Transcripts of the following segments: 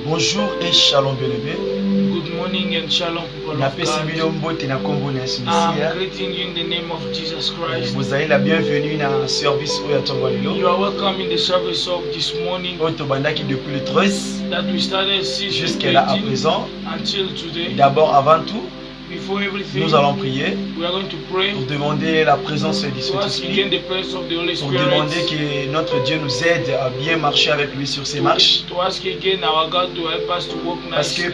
Bonjour et shalom bien-aimé. Good morning and shalom people of God. I'm greeting you in the name of Jesus Christ. Vous avez la bienvenue dans le service où you are welcome in the service of this morning depuis le 13 that we started jusqu'à là à présent. Until today. D'abord, avant tout, before everything, nous allons prier. We are going to pray pour demander la présence du Saint-Esprit, pour demander que notre Dieu nous aide à bien marcher avec lui sur ses marches. Parce que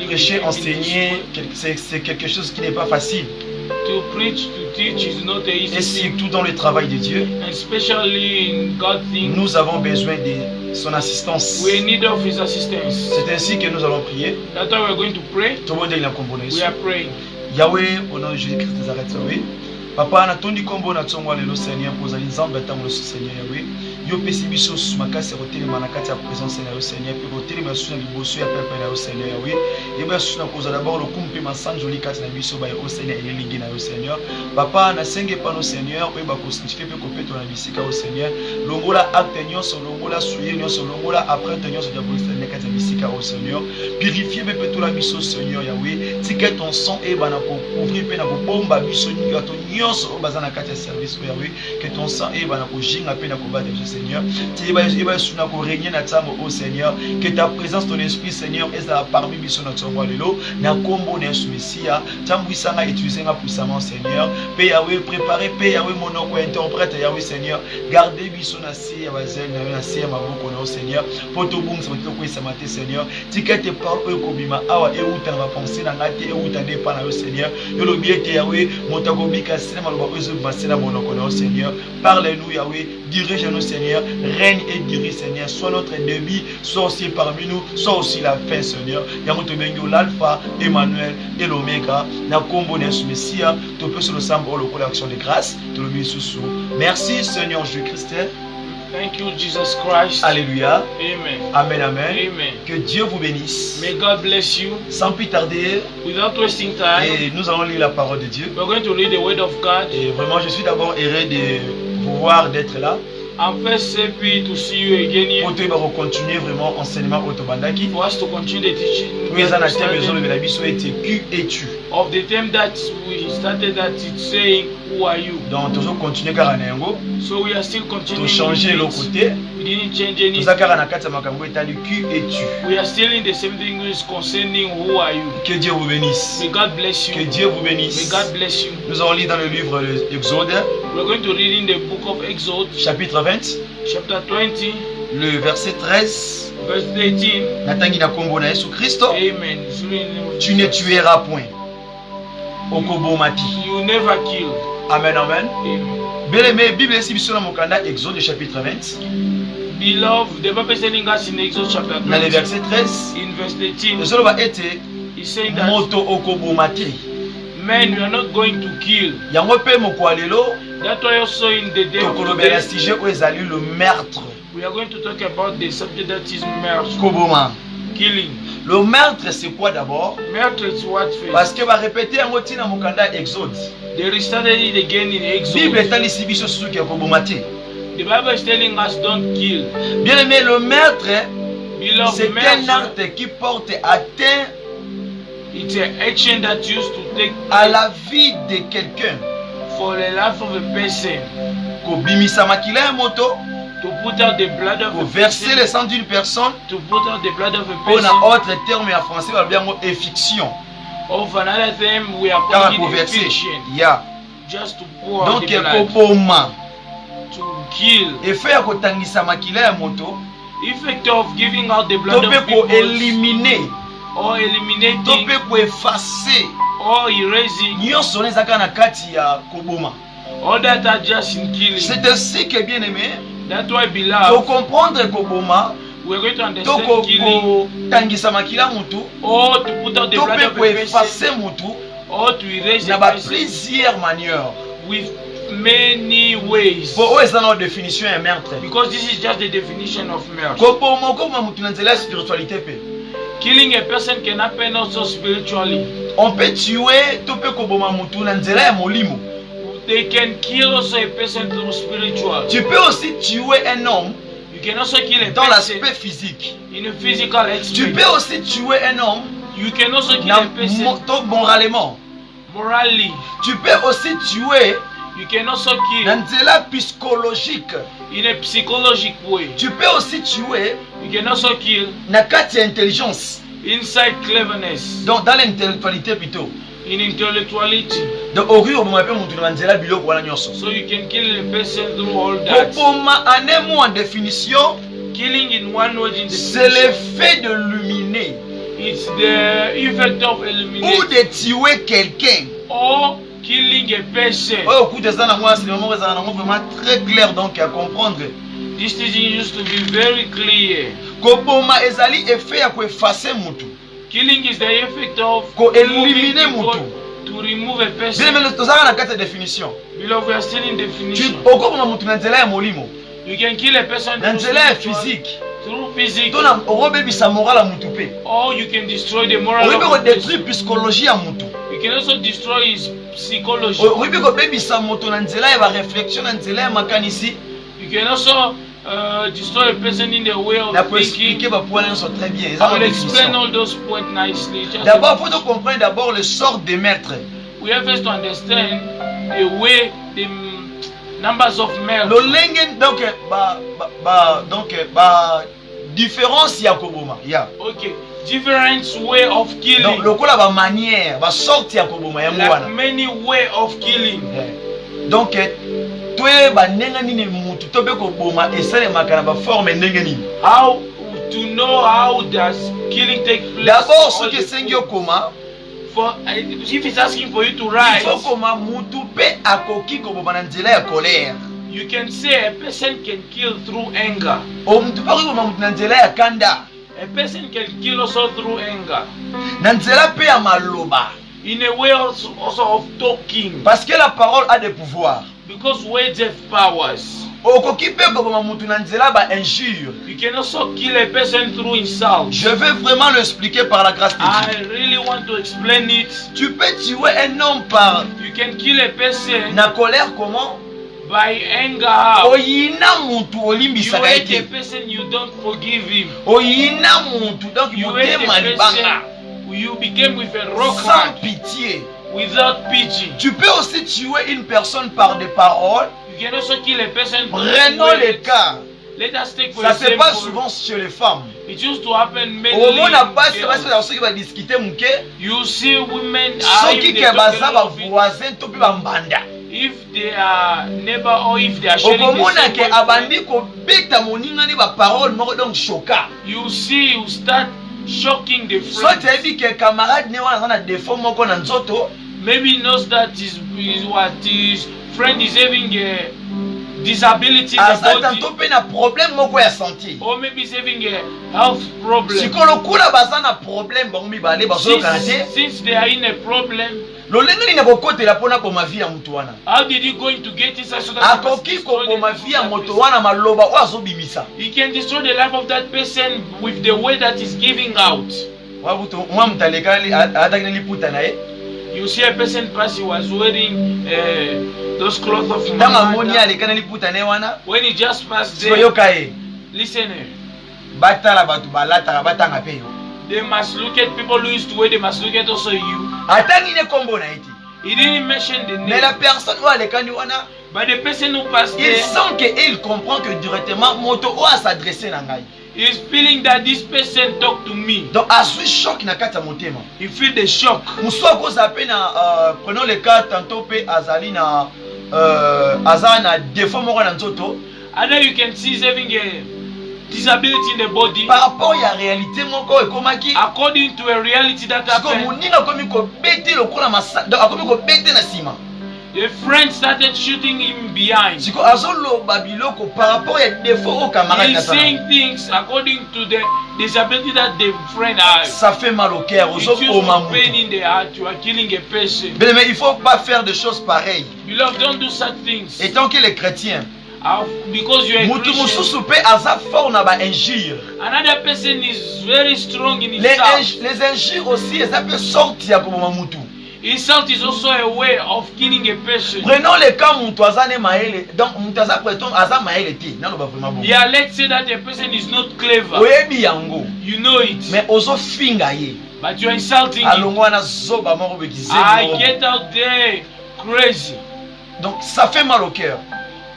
prêcher, enseigner, c'est quelque chose qui n'est pas facile. To preach, to teach is not a easy et surtout dans le travail de Dieu, especially in God things, nous avons besoin de son assistance. We need of his assistance. C'est ainsi que nous allons prier. That's why we are going to pray. We are praying. Yahweh, au nom de Jésus-Christ de Nazareth, Yahweh. Papa, natondi kombo na tsongwa lelo Seigneur pour zali nzambe atango Seigneur Yahweh. Yo pesi biso makasi rotelema manakati ya présence na yo Seigneur, puis rotelema suna liboso ya pepe na yo Seigneur Yahweh. Yeba suna koza d'abord le kumpe masanjoli kati na biso ba yo Seigneur elingi na yo Seigneur. Papa, na senge pa no Seigneur, oyeba ko sanctifier pe ko peto na bisika o Seigneur. Longola acte nyonso, longola suye nyonso, longola apprendre nyonso diabolique Seigneur kati na bisika o Seigneur. Purifier pe peto la biso Seigneur Yahweh. Tika ton sang e bana ko couvrir pe na ko bomba biso nyonso to nyonso o bazana kati ya service o Yahweh. Que ton sang e bana ko jinga pe na ko battre Seigneur, que ta présence, ton esprit, Seigneur, est parmi nous. Na kombo na Messia, tambouissanga utilisera puissamment, Seigneur. Paix Yahweh, préparez, paix Yahweh, mon nom, interprète Yahweh, Seigneur. Gardez biso na si Yawazel, na si Maboko, non, Seigneur. Poto boum, ça va te samate, Seigneur. Tika te parle, Kobima, awa, et où t'en vas penser, n'a gâté, et où t'en es pas, Seigneur. Yolo biete Yahweh, Montagobika, Seigneur, mon nom, Seigneur. Parlez-nous, Yahweh, dirige-nous, Seigneur. Règne et dirige, Seigneur. Soit notre début, soit aussi parmi nous, soit aussi la fin, Seigneur. Yamoto Bengo, l'Alpha, Emmanuel et l'Oméga. Na combo Nesu Messia. Tu peux sur le sambo, le collection de grâce. Tu le mets sous. Merci, Seigneur Jésus-Christ. Thank you, Jesus Christ. Alléluia. Amen. Amen, amen. Amen. Que Dieu vous bénisse. May God bless you. Sans plus tarder. Without wasting time. Et nous allons lire la parole de Dieu. We're going to read the word of God. Et vraiment, je suis d'abord heureux de pouvoir d'être là. I'm first happy to see you again here. Pour te continuer vraiment enseignement autobandaki. For us to continue the teaching. Oui, ça n'a pas besoin de la biso et qui es-tu? Of the theme that we started, that it's saying, who are you? Donc toujours continuer car on so we are still continuing. To changer le côté. We didn't change anything. Tout ça car on a quatre makambo etali qui es-tu? We are still in the same thing concerning who are you. Que Dieu vous bénisse. May God bless you. Que Dieu vous bénisse. May God bless you. Nous allons lire dans le livre de Exode. We're going to read in the book of Exode. Chapitre 20. Chapter 20. Le verset 13. Verse 13. Natangi na kombo na Yesu Christo. Amen. Tu ne tueras point. Okobomati. You never kill. Amen, amen. Amen. Bien-aimé, Bible ici sur Mokanda Exode chapitre 20. Beloved, the Bible is telling us in Exode chapter 20. Dans le verset 13. In verse 13. Le solo va être saying that moto okobomati. Men, we are not going to kill. Yango pe mokwalelo. That's why also in the day of today, sujet où ezali le meurtre. We are going to talk about the subject that is meurtre. Koboma. Killing. Le meurtre c'est quoi d'abord? Meurtre is what first? Parce que va répéter en motina mokanda Exode. They restarted it again in Exode. Bible est allé si biso suki ya kobomati. The Bible is telling us don't kill. Bien aimé, le meurtre c'est un acte qui porte atteinte. It's an action that used to take à la vie de quelqu'un. For the life of a person. Kobimisa makila moto. To put out the blood of a person. Verser le sang d'une personne. To put out the blood of a person. On a autre terme en français, on va bien mot effiction. Of another term, we are calling it effiction. Yeah. Just to pour donc out the blood. Kopoma. To kill. Et faire kotangisa makila ya moto. Effect of giving out the blood of people. Éliminer. Or eliminating. Tope ko effacer. Or erasing. Nyonso nezaka na kati ya koboma. All that are just in killing. C'est ainsi que bien aimé. That's why beloved. Faut comprendre koboma. We are going to understand killing. Tangisa makila mutu. Or to put out the blood of a person. Effacer mutu. Or to erase the person. Plusieurs manières. With many ways. Pour eux, c'est notre définition de meurtre. Because this is just the definition of murder. Koboma koma mutu na spiritualité pe. Killing a person can happen also spiritually. On peut tuer, tu peux koboma mutu na nzela ya molimo. They can kill also a person through spiritual. Tu peux aussi tuer un homme. You can also kill a dans person l'aspect physique. in a physical Tu aspect. peux aussi tuer un homme You can also kill a person moralement. morally. Tu peux aussi tuer You can also kill dans nzela psychologique. in a psychological way. Tu peux aussi tuer You can also kill na kati ya intelligence. inside cleverness, Donc dans l'intellectualité plutôt. in intellectuality. Donc ori oboma pe mutu na nzela biloko wana nyonso. So you can kill a person through all that. Kopoma en un mot en définition, Killing in one word in c'est definition. l'effet de luminer It's the effect of ou eliminating de tuer quelqu'un. or killing a person. Oh, écoute, c'est vraiment très clair donc à comprendre. This teaching used to be very clear. Koboma ezali effet ya koeffacer mutu. Killing is the effect of Ko removing éliminer people mutu. to remove a Bien person. mais tozala na kati ya définition. Beloved, we are still in Tu definition. okoboma mutu na nzela ya molimo. You can kill a person Na through nzela ya spiritual- physique. through physics, Tona okobebisa moral ya mutu pe. or you can destroy the moral Oyebi of a person. kodétruire psychologie ya mutu. You can also destroy his psychology. Oyebi kobebisa moto na nzela ya ba réflexion na nzela ya makanisi. You can also destroy a person in the way of Na ko thinking. expliquer ba point nyonso très bien. I Eza will na explain définition. all those points nicely. Just D'abord, il faut comprendre d'abord le sort des maîtres. we have first to understand the way the numbers of men. Lolenge donc différence ya koboma. Ya. Okay, different way of killing. Donc lokola ba manière, ba sorte ya koboma ya Like mwana. many way of killing. Donc toi ba ndenge nini mutu to be koboma esalemaka na ba forme ndenge nini. How to know how does killing take place? D'abord All ce que the sengi okoma, for if it's asking for you to il rise, faut koma mutu pe akoki koboma na nzela ya colère. you can say a person can kill through anger. O mutu pa koboma mutu na nzela ya kanda. A person can kill also through anger. Na nzela pe ya maloba. In a way also of talking. Parce que la parole a des pouvoirs. Because words have powers. Okoki pe koboma mutu na nzela ba injure. You can also kill a person through insult. Je vais vraiment l'expliquer par la grâce de I Dieu. really want to explain it. Tu peux tuer un homme par You can kill a person na colère comment? by anger. Oyina mutu You olimbisaka hate a ete. person, you don't forgive him. Oyina mutu donc You hate motema a libanga person, you became with a rock sans heart pitié. without pity. Tu peux aussi tuer une personne par des paroles. You can also kill a person through Prenons les words. cas. Let us take for Ça se passe example. souvent chez les femmes. It used to happen mainly. Au moment n'a pas in c'est girls. ceux qui va discuter muke. You see women Soki ke baza ba voisin to pe ba mbanda. if they are neighbor or if they are sharing the Okomona same ke boyfriend, abandi kobeta moningani ba parole moko donc choka. you see you start shocking the So friend. tebi ke camarade ne wana na défaut moko na nzoto. Maybe he knows that is what his friend is having a disability in the Aza body, tanto pe na problème moko ya santé. or maybe he's having a health problem. Sikolo kula baza na problème bango mibale bazokana te. Since they are in a problem, Lolenge nini akokotela mpona koboma vie ya mutu wana. how did he going to get inside so that he must Akoki destroy the koboma life of vie ya that moto person? wana maloba oyo azobimisa. He can destroy the life of that person with the way that he's giving out. Wabuto mwa mutalekali ataki liputa na ye. You see a person pass, he was wearing those clothes of Tanga moni Muhammad. alekana liputa na ye wana. When he just passed Siko there, yoka ye. listen, Batala batu balataka batanga pe yo. they must look at people who used to wear, they must look at also you. Atangi ne kombo na iti. He didn't mention the Mais la name, personne oyo alekani wana, but the person who passed il there sent que il comprend que directement moto oyo s'adresser na ngai. is feeling that this person talked to me. Donc azwi choc na kati ya motema. He feel the shock. Musu akoza pe na prenons le cas tantôt pe azali na aza na défaut moko na nzoto Either you can see he's having a disability in the body par rapport ya réalité moko ekomaki according to a reality that siko happened. moninga akomi kobete lokola masa donc akomi kobete na nsima The friend started shooting him behind. siko azoloba biloko par rapport ya défaut oyo camarade He's na saying things according to the disability that the friend has. ça fait mal au cœur It ozokoma gives pain mutu in the heart. You are killing a person. mais il faut pas faire des choses pareilles Beloved, don't do such things. étant que les chrétiens Because you are a mutu Christian. mosusu pe aza fort na ba injure Another person is very strong in his les house. injures aussi eza pe sorti ya koboma mutu. Insult is also a way of killing a person. Prenons le cas où Moutoazane Maël, donc Moutaza Preton Aza Maël était. Non, pas vraiment bon. Yeah, let's say that a person is not clever. Oyebi yango. You know it. Mais ozo finga ye. But you are insulting him. Alongwana zoba moro bekize. I get out there crazy. Donc ça fait mal au cœur.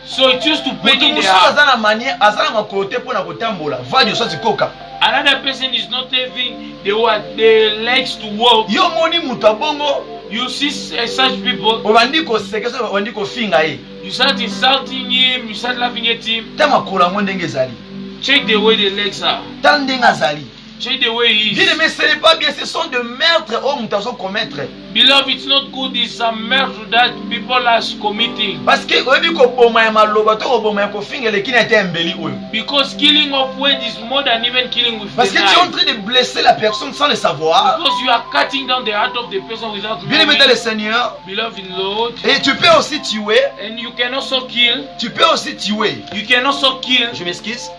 So it used to pain in the Mutu heart. Aza na manière, Aza na makote pour na kotambola. Va Dieu soit koka. Another person is not having the legs to walk. Yo moni mutabongo. You see such people. Obandi ko sekese obandi ko finga ye. You start insulting him. You start laughing at him. Tama kola ndenge zali. Check the way the legs are. Tandenga zali. Check the way he is. Bien mais ce n'est pas bien, ce sont de meurtres oh mutazo commettre. Beloved, it's not good. It's a murder that people are committing. Parce que oyebi ko boma ya maloba to ko boma ya ko finga le kina était embeli oyo. Because killing of words is more than even killing with Parce the que tu es en knife. train de blesser la personne sans le savoir. Because you are cutting down the heart of the person without Bien aimé knowing. dans le Seigneur. Beloved Lord. Et tu peux aussi tuer. And you can also kill. Tu peux aussi tuer. You can also kill. Je m'excuse.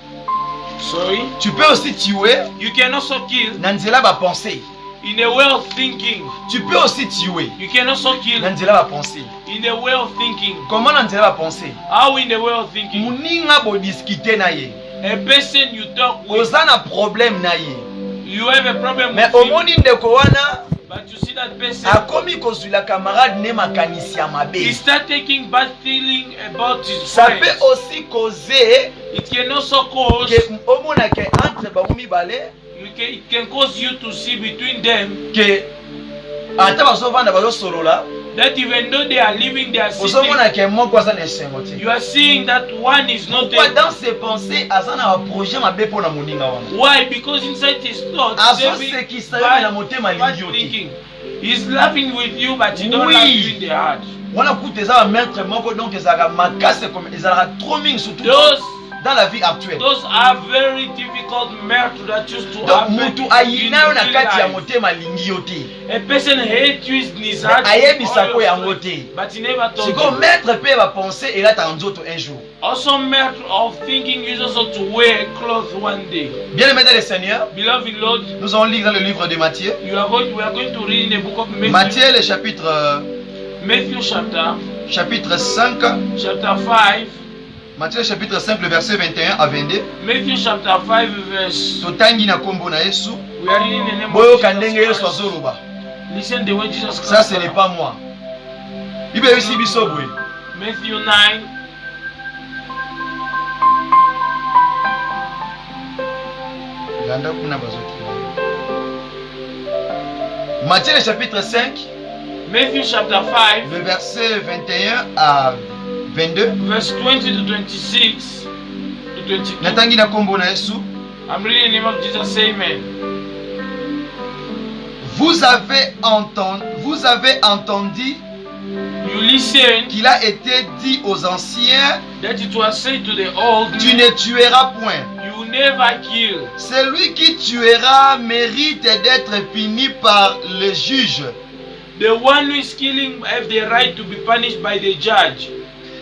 Sorry. Tu peux aussi tuer. You can also kill Nanzela va penser. in a way of thinking. Tu peux aussi tuer. You can also kill Nanzela va penser. in a way of thinking. Comment Nanzela va penser? How in a way of thinking? Muninga bo discuter na ye. A person you talk with, Oza na problème na ye. you have a problem Mais with him, omoni ndeko wana but you see that person, akomi kozula camarade ne makanisi ya he mabe. start taking bad feeling about his Ça peut friends. aussi causer It can also cause, que omona ke entre ba mibale it can cause you to see between them que ata bazovanda bazosolola that even though they are living their city, ozomona ke moko aza na esengo te. you are seeing that one is not Pourquoi there. dans ses pensées aza na projet mabe pona moninga wana? Why? Because inside his thoughts, Azosekisa yo na motema bad lingi yo te. thinking. He's laughing with you, but he don't Oui. love you in the heart. Wana kuta eza ba maître moko donc ezalaka makase comme ezalaka trop mingi surtout Those dans la vie actuelle. Those are very difficult matters that used to Donc happen mutu in ayina yo na real kati ya life. motema lingi yo te. A person hates you in his heart, Ayebisa ko yango te. but he never told Siko you. maître pe ba penser elata nzoto un jour. Also, matter of thinking is also to wear clothes one day. Bien aimé dans le Seigneur, Beloved Lord, nous allons lire dans le livre de Matthieu. we are going to read in the book of Matthew, Matthieu le chapitre Matthew chapitre 5. chapter 5, Matthieu chapitre 5 le verset 21 à 22. Matthew chapter 5 verse. Totangi na kombo na Yesu. We are reading in the name Boyo of kandenge Jesus Yesu Christ. azoloba. Listen the way Jesus Christ. Ça ce n'est pas moi. Bible ici biso boye. Matthew 9. Landa kuna bazoki. Matthieu le chapitre 5 Matthew chapter 5. le verset 21 à 22. Verse 20 to 26 to 22. Natangi na kombo na Yesu. I'm reading in the name of Jesus. Say amen. Vous avez entendu You listen qu'il a été dit aux anciens, that it was said to the old, tu ne tueras point. you never kill. Celui qui tuera mérite d'être puni par le juge. The one who is killing have the right to be punished by the judge.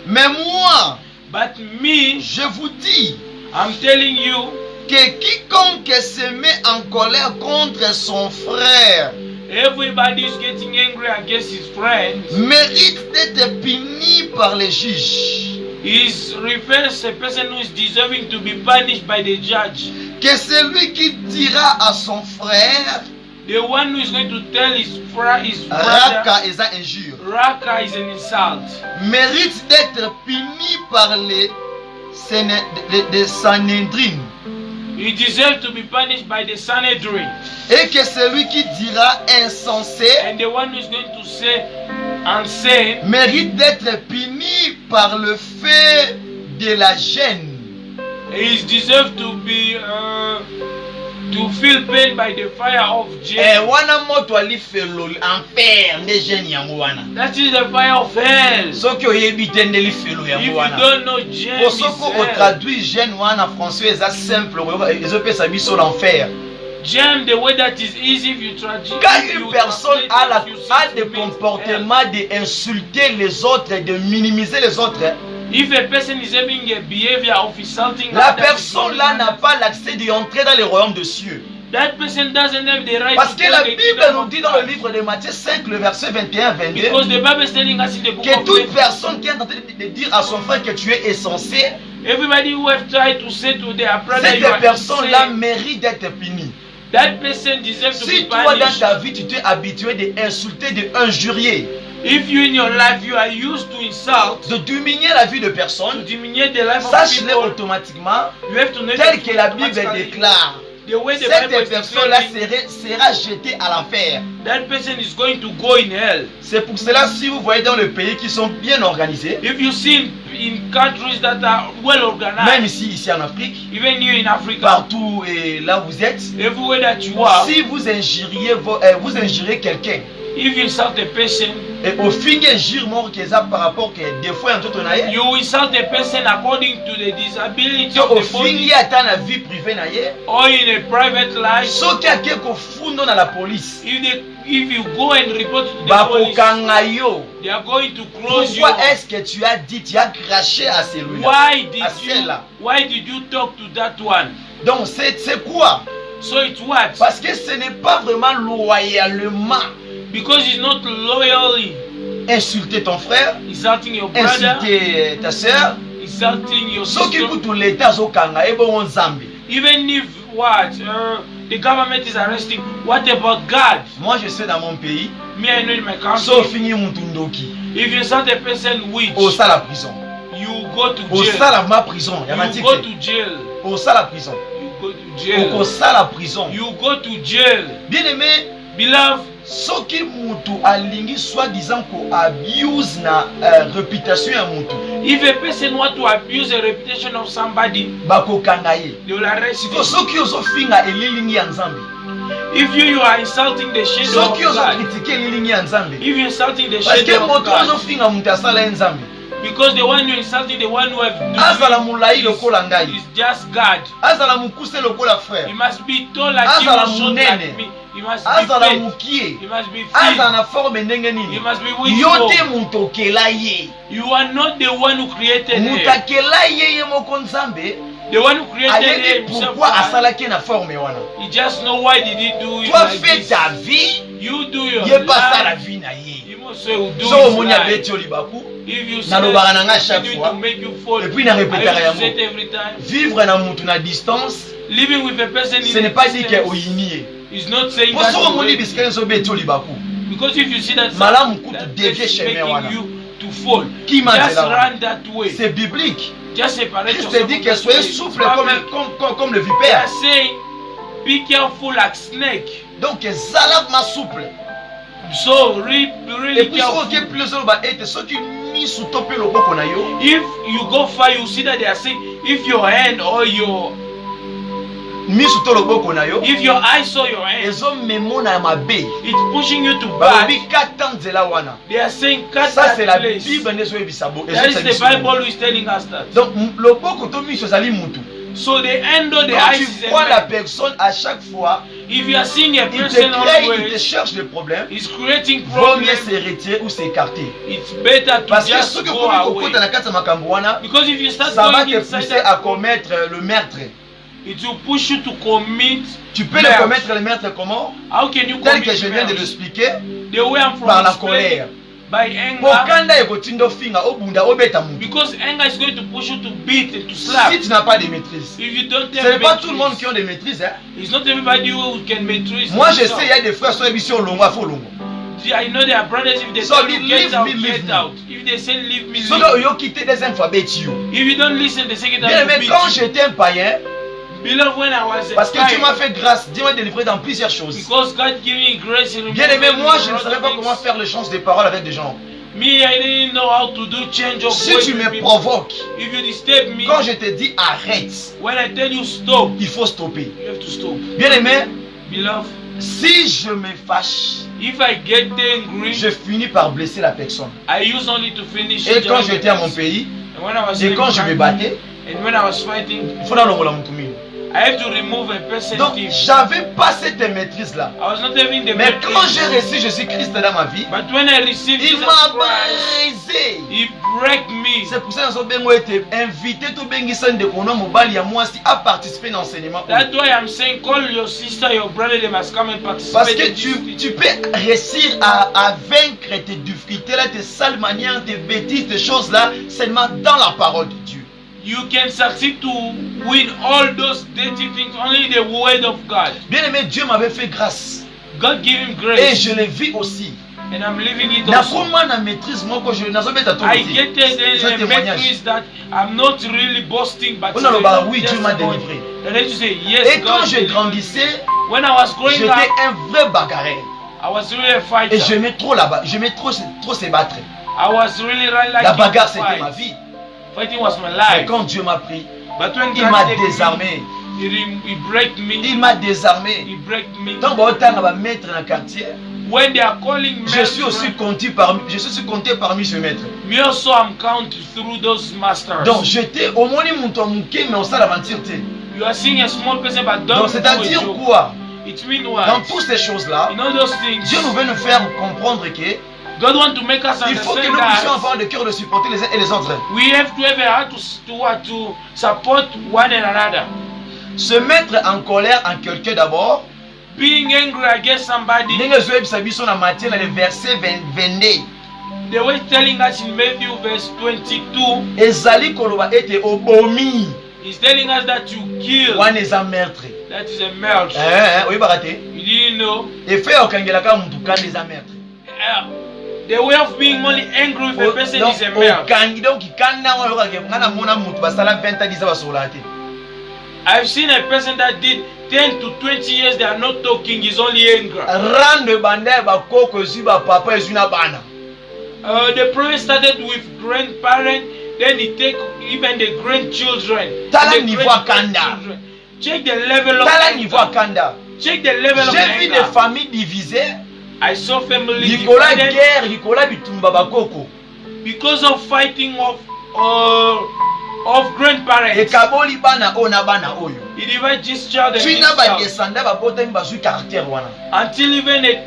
Mais moi, But me, je vous dis I'm telling you, que quiconque se met en colère contre son frère everybody is getting angry against his friends. mérite d'être puni par les juges. Is refers a person who is deserving to be punished by the judge. Que celui qui dira à son frère, The one who is going to tell his brother, Raka eza injure, Raka is an insult. mérite d'être puni par les Sanhedrin. He deserves to be punished by the Sanhedrin. Et que celui qui dira insensé And the one who is going to say insane mérite d'être puni par le feu de la gêne. is deserved to be to feel pain by the fire of jail. Wana moto ali felo enfer nde gêne yango wana. That is the fire of hell. Soki oyebi te nde li felo If yango you wana. don't know jail, Osoko o traduit gêne wana français eza simple ezopesa biso l'enfer. Jam, the way that is easy if you translate. Quand une personne a des comportements d'insulter les autres, de minimiser les autres, if a person is having a behavior of insulting la others, personne là n'a pas l'accès d'y entrer dans le royaume des cieux. That person doesn't have the right Parce to que la take the Bible kingdom nous of dit dans le God. livre de Matthieu 5, le verset 21-22, Because the Bible is telling us in the book que of toute Matthew, personne qui est en train de dire à son frère que tu es essentiel, everybody who have tried to say to their brother, cette you are personne-là insane, mérite d'être punie. that person deserves to Si be toi dans punished. ta vie tu t'es habitué d'insulter, d'injurier, If you in your life you are used to insult, de diminuer la vie de to personne, diminuer the life of sache-le people, automatiquement, you have to know tel it que la Bible automatically. déclare, The way the cette Bible is personne-là declaring, sera jetée à l'enfer. that person is going to go in hell. C'est pour cela, si vous voyez dans les pays qui sont bien organisés, If you see in countries that are well même organized, ici en Afrique, even here in Africa, partout et là où vous êtes, everywhere that you are, si vous injuriez quelqu'un, if you insult a person, et au fin de injure mort que ça par rapport que des fois en tout on a you insult a person according to the disability of au the fin body de atteint la vie privée na ye, or in a private life. so quelqu'un ko fundo na la police, If you go and report to the police, bakokanga yo. they are going to close you. Pourquoi est-ce que tu as dit, tu as craché à celui-là, à celle-là? Why did you talk to that one? Donc c'est quoi? So it's what? Parce que ce n'est pas vraiment loyalement Because it's not loyally insulter ton frère, insulting your brother, insulter ta soeur. insulting your Soki sister. kutu l'État azokanga ebongo Nzambe. Even if what the government is arresting, what about God? Moi je sais dans mon pays, Me, I know in my country, so fini mutu ndoki, if you insult a person which au sala prison, you go to au jail, sala ma prison, ya you matike, go to jail, au sala prison, you go to au jail, sala prison. you go to jail. Bien aimé, Beloved, soki mutu alingi soi-disant ko abuse na réputation ya mutu, if a person want to abuse the reputation of somebody, bakokanga ye. they will arrest Siko you. soki ozofinga elilingi ya Nzambe, If you are insulting the shadow of soki God, ozokritike elilingi ya Nzambe, if you're insulting the parce que shadow of moto God, ozofinga mutu asala ye Nzambe, because the one you're insulting, the one who have azala mulai lokola ngai, is just God. azala mukuse lokola He frère, must be tall like you, azala or short munene, like me. He must be azala fit. mukie, He must be azala fit. na forme ndenge He nini, must be yo te wishful. mutu okela ye, You are not the one who created mutu him. akela ye ye moko Nzambe, The one who created ayebi himself. pourquoi asalaki na forme wana. He just know why did he do it Toi like fais this. ta vie, You do your ye pas ça la life. vie na ye. You must say you do So his omoni life. abeti yo libaku, If you nalobaka na nga say chaque that fois, to make you fall, et puis na I répétaka used to say yango. it every time. Vivre na mutu na distance, Living with a person ce in n'est pas dire que distance oyini ye. is not saying Po that so you omoni hate bisika him. nyonso obeti yo libaku, Because if you see that malamu kutu that devie person is chemin making wana. you to fall, Qui m'a just dit là? run that way. C'est biblique. Just separate Christ yourself dit from que that soyez way. souple It's comme le They vipère. are saying, be careful like snake. Donc zala ma souple. So Et really puis careful. soki plus ba ete soki misu to pe loboko na yo, If you go far, you see that they are saying, if your hand or your misu to loboko na yo, if your eye saw your hand, ezo memona mabe. it's pushing you to bad. Balobi kata nzela wana. They are saying cut Ça c'est that la place. Bible ndezo yebisa bo. That is the Bible who is telling us that. Donc loboko to misu ezali mutu. So the end of the Quand eyes tu is a vois la man. personne à chaque fois, If you are seeing a il te person crée, il te always, cherche des problèmes, is creating vaut mieux problems. se retirer ou s'écarter. It's better to Parce que just soki go okomi away. kokota na kati ya makambo wana, Because if you start ça va going te inside pousser à that, commettre le meurtre. it will push you to commit. Tu peux le murder. commettre le meurtre comment? How can you Tel commit que je viens de murder? l'expliquer, The way I'm from par la explaining, colère. by anger, Kokanda ekotinda ofinga obunda obeta mutu. because anger is going to push you to beat and to slap. Si tu n'as pas de maîtrise, If you don't ce have n'est pas tout le monde maîtrise, qui ont des maîtrises. Hein? it's not everybody who can maîtrise. Moi je themselves. sais, il y a des frères sur l'émission longo, il faut longo. I know there are brothers, if they So tell you leave get out, me, leave get me. out. If they say leave me, So leave. yo quitté des alphabets yo. If you don't listen, they say get Bien out. aimé, quand j'étais un païen, Beloved, when I was a parce que Dieu child, m'a fait grâce, Dieu m'a délivré dans plusieurs choses. because God gave me grace and Bien aimé, removed moi me je from ne savais other pas things. comment faire l'échange des paroles avec des gens. Me, I didn't know how to do change of Si words tu with me people. provoques, If you disturb me, quand je te dis arrête, when I tell you stop, il faut stopper. you have to stop. Bien aimé, Beloved, si je me fâche, if I get angry, je finis par blesser la personne. I use only to finish. Et quand injuring j'étais à the mon person. pays, And when I was et in quand je my me country, battais, and when I was fighting, il faut longola mutumini. I have to remove a person. Donc j'avais pas cette maîtrise là. I was not having the Mais maîtrise. quand j'ai reçu Jésus-Christ dans ma vie, But when I received il Jesus m'a Christ, brisé. He break me. me. C'est pour ça que nous avons été invités à participer à l'enseignement. That's why I'm saying call your sister, your brother, they must come and participate. Parce que tu peux réussir à vaincre tes difficultés, là, tes sales manières, tes bêtises, tes choses là, seulement dans la parole de Dieu. You can succeed to win all those dirty things only the word of God. Bien aimé, Dieu m'avait fait grâce. God gave him Et grace. je le vis aussi. And I'm living it also. I get a memories that I'm not really boasting, but oui, Dieu m'a délivré. Yes, et quand je grandissais, when I was growing j'étais up, un vrai bagarreur. I was really a fighter. Et j'aimais trop j'aimais trop se battre. I was really like la bagarre c'était ma vie. Fighting was my life. Et quand Dieu m'a pris, il m'a désarmé. He break me. Il m'a désarmé. He break me. Tant qu'on va mettre dans le quartier, when they are calling me, je suis aussi compté parmi ce maître. Me also I'm counted through those masters. Donc j'étais au moins mais on s'est l'aventure. You are seeing a small person but don't. Donc c'est-à-dire quoi? It means what? Dans toutes ces choses-là, in all those things, Dieu nous veut nous faire comprendre que God want to make us understand il faut que nous puissions avoir le cœur de supporter les uns et les autres. We have to have a heart to support one another. Se mettre en colère en quelqu'un d'abord. Being angry against somebody. Le verset 22. They were telling us in Matthew verse 22. Ezali koloba ete obomi. He's telling us that you kill. One is a meurtre. That is a meurtre. Oui, barate. You didn't know. Et fait okangelaka muntu kandi za meurtre. The way of being only angry with a person is a meurtre. Donc kana wa ngana mona muntu basala 20 ans disa basolate. I've seen a person that did 10 to 20 years, they are not talking, he's only angry. Rande banda bakoko ziba papa ezuna bana. The prayer started with grandparents, then he take even the grandchildren. Tala niveau kanda. Check the level of Tala niveau kanda. Check the level of anger. J'ai vu des familles divisées. I saw families divided. Guerre, Nicolas bitumba bakoko. Because of fighting of grandparents. Et kaboli bana ona bana oyo. He divided this child and this child. Until even the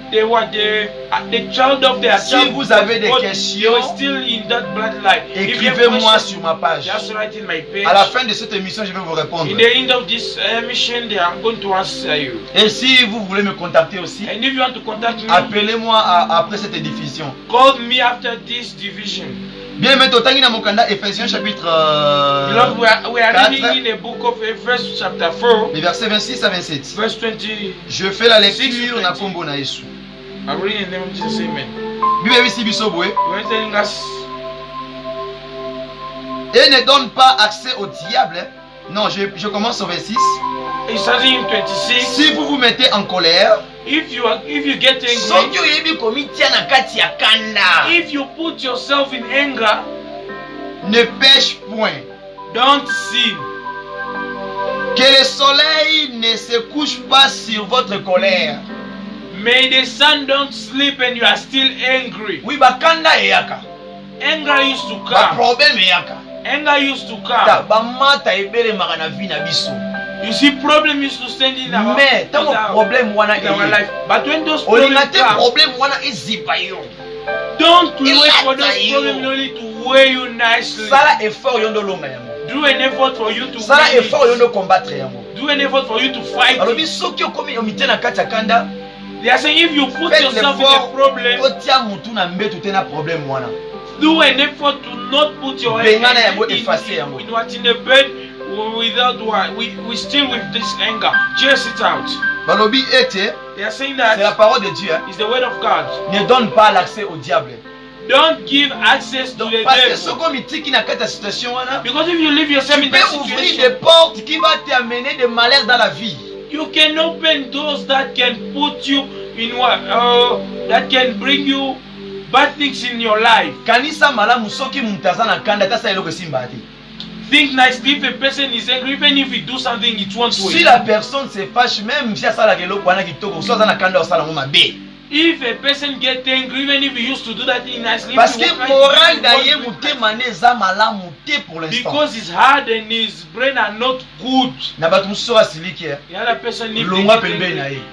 child of their si child. Vous avez des questions, they were still in that bloodline. Écrivez-moi sur ma page. Just write in my page. À la fin de cette émission, je vais vous répondre. In the end of this mission, I'm going to answer you. Et si vous voulez me contacter aussi, and if you want to contact me, appelez-moi après cette diffusion. Call me after this division. Bien, maintenant, Ephésiens chapitre we are reading in the book of Ephesians chapter 4. Les versets 26 à 27. Verse 20. Je fais la lecture na kombo na Yesu. I'm reading in the name of Jesus, amen. Bible ici bisobwe. We're telling us. Et ne donne pas accès au diable. Non, je commence au verset 6. It's starting in 26. Si vous vous mettez en colère, if you get angry, if you put yourself in anger, ne pêche point. Don't sin. Que le soleil ne se couche pas sur votre colère. May the sun don't sleep and you are still angry. Oui, bakanda eyaka. Anger used to come. Ba problème eyaka. Anger used to come. Ba mata ebele magana vi na biso. You see, problem used to stand in our life. But when those problems come, don't wait for those problems only to weigh you nicely. Do an effort for you to do an effort for you to fight. They are saying if you put yourself in a problem, do an effort to not put your head in the bed. Without what we still with this anger, chase it out. They are saying that c'est la parole de Dieu. It's the word of God. Ne donne pas l'accès au diable. Don't give access to the devil. Because if you leave yourself in that situation, ouvrir des portes qui va t'amener des malheurs dans la vie. You can open doors that can put you in what that can bring you bad things in your life. Kanisa malamu soki mutazana kanda tasa eloko simbati. Think nicely. If a person is angry, even if he do something, it won't wait. Si la personne se fâche, même si ça la gelo kwana kitoko, so zana kanda osala ngoma be. If a person get angry, even if he used to do that thing nicely, parce que moral d'ailleurs mutema neza malamu te pour l'instant. Because his heart and his brain are not good. Na batu musoa siliki. The other person need to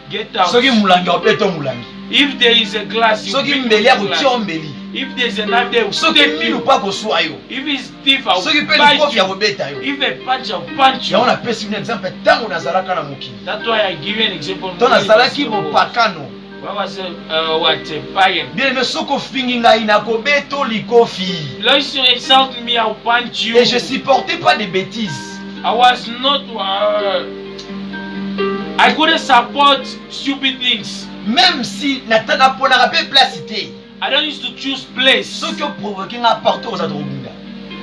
get out. Soki mulangi opeto mulangi. If there is a glass, you soki mbeli akutia mbeli. If there's a knife there, Ce qui est ou pas soit yo. If it's thief, I'll Ce qui peut bite le you. yo. If a punch, I'll punch you. On a pris un exemple tango nazalaka na mokili. That's why I give you an example. Ton nazalaki mopakano. What was what pagan? Bien aimé, soko fingi ngai na kobeto likofi. If you insult me, I'll punch you. Et je supportais pas des bêtises. I was not. I couldn't support stupid things. Même si nataka pona rabe placité. I don't used to choose place. Ce qui provoqué nga partout aux adrobunga.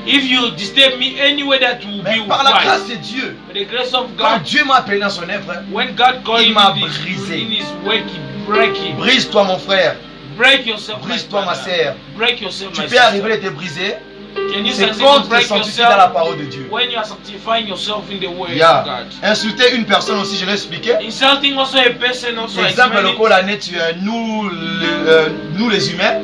If you disturb me anywhere, that will be par la fine. grâce de Dieu. By the grace of Quand God, Dieu m'a appelé dans son œuvre, when God called il m'a me brisé. in His work, He break him. Brise-toi mon frère. Break yourself, Brise-toi my ma brother. sœur. Break yourself, Tu my peux arriver sister. à te briser. Can you C'est succeed quand to tu te break sanctifies dans la yourself parole de Dieu. when you are sanctifying yourself in the word of Yeah. God? Insulter une personne aussi, je l'ai expliqué. Insulting also a person also. Exemple, explain le it. col l'année, nous les humains,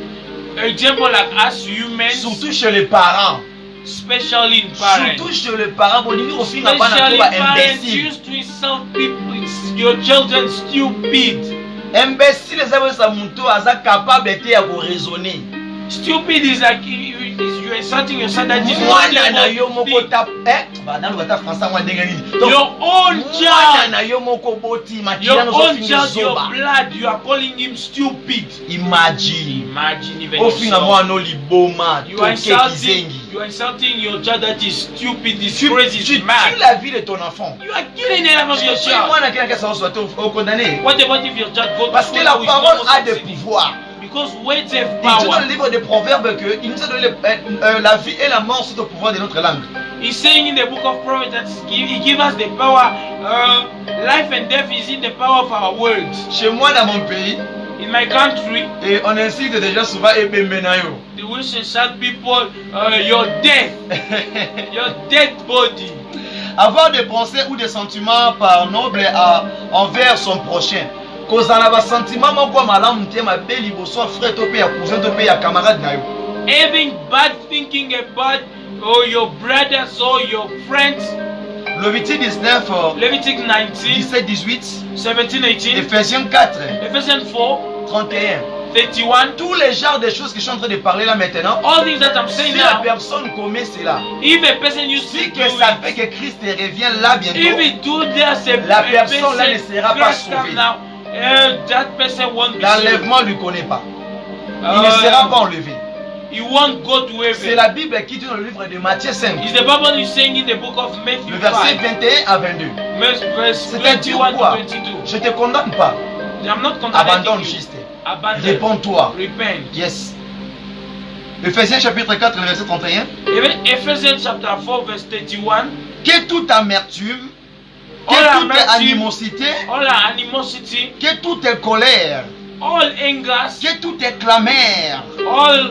Example like us humans, surtout chez les parents. especially in parents. Surtout chez les parents, bon, au final, on Especially a parents imbécile. used to insult people, your children stupid. Imbécile, les amis, ça monte à capable de raisonner. Stupid is like you're insulting your son that is Moi, not na yo able moko to tap, dans le français, moi ndenge nini. think. Your own child, na yo moko boti, your makiyano own so child, fingi your zoba. blood, you are calling him stupid. Imagine. Imagine even Au final, yourself. moi, no liboma, You are toke insulting, kizengi. you are insulting your child that is stupid, is Tu crazy, tues is mad. la vie de ton enfant. You are killing the life of your Si child. moi, na quelqu'un qui soit condamné. What about if your child goes to Parce que school la who is parole not a des succeeding? pouvoirs. Because words have Il dit dans power. le livre des Proverbes qu'il nous a donné la vie et la mort sont au pouvoir de notre langue. He's saying in the book of Proverbs that he gives us the power. Life and death is in the power of our words. Chez moi, dans mon pays, In my country, et on incite déjà souvent Ebembenayo. the wish insult people, your death, your dead body. Avoir des pensées ou des sentiments par noble envers son prochain. Kozala ba sentiment moko malamu te mabe liboso frère to pe ya cousin to pe ya camarade na yo. Having bad thinking about your brothers or your friends. Levitique 19, Leviticus 19, 17-18, 17, 18, Ephésiens 4, Ephesians 4, 31. 31. Tous les genres de choses que je suis en train de parler là maintenant, All things that I'm saying si la now, personne commet cela, if a person used si to que do ça it, fait que Christ revient là if bientôt, we do this, la personne là ne sera pas sauvée. That person won't be l'enlèvement ne lui connaît pas. Il ne sera pas enlevé. He won't go to C'est heaven. la Bible qui dit dans le livre de Matthieu 5, Is the Bible is saying in the book of Matthew le verset 5, 21 à 22. verse C'est un dire 21 to quoi? 22. Je ne te condamne pas. I'm not Abandonne condemning you. juste. Abandon. Réponds-toi. Repent. Yes. Ephésiens chapitre 4, le verset 31. Even Ephesians chapter 4 verse 31. Que toute amertume, que All toute amertume, animosité, all animosity, que toute colère, all angers, que toute clamère, all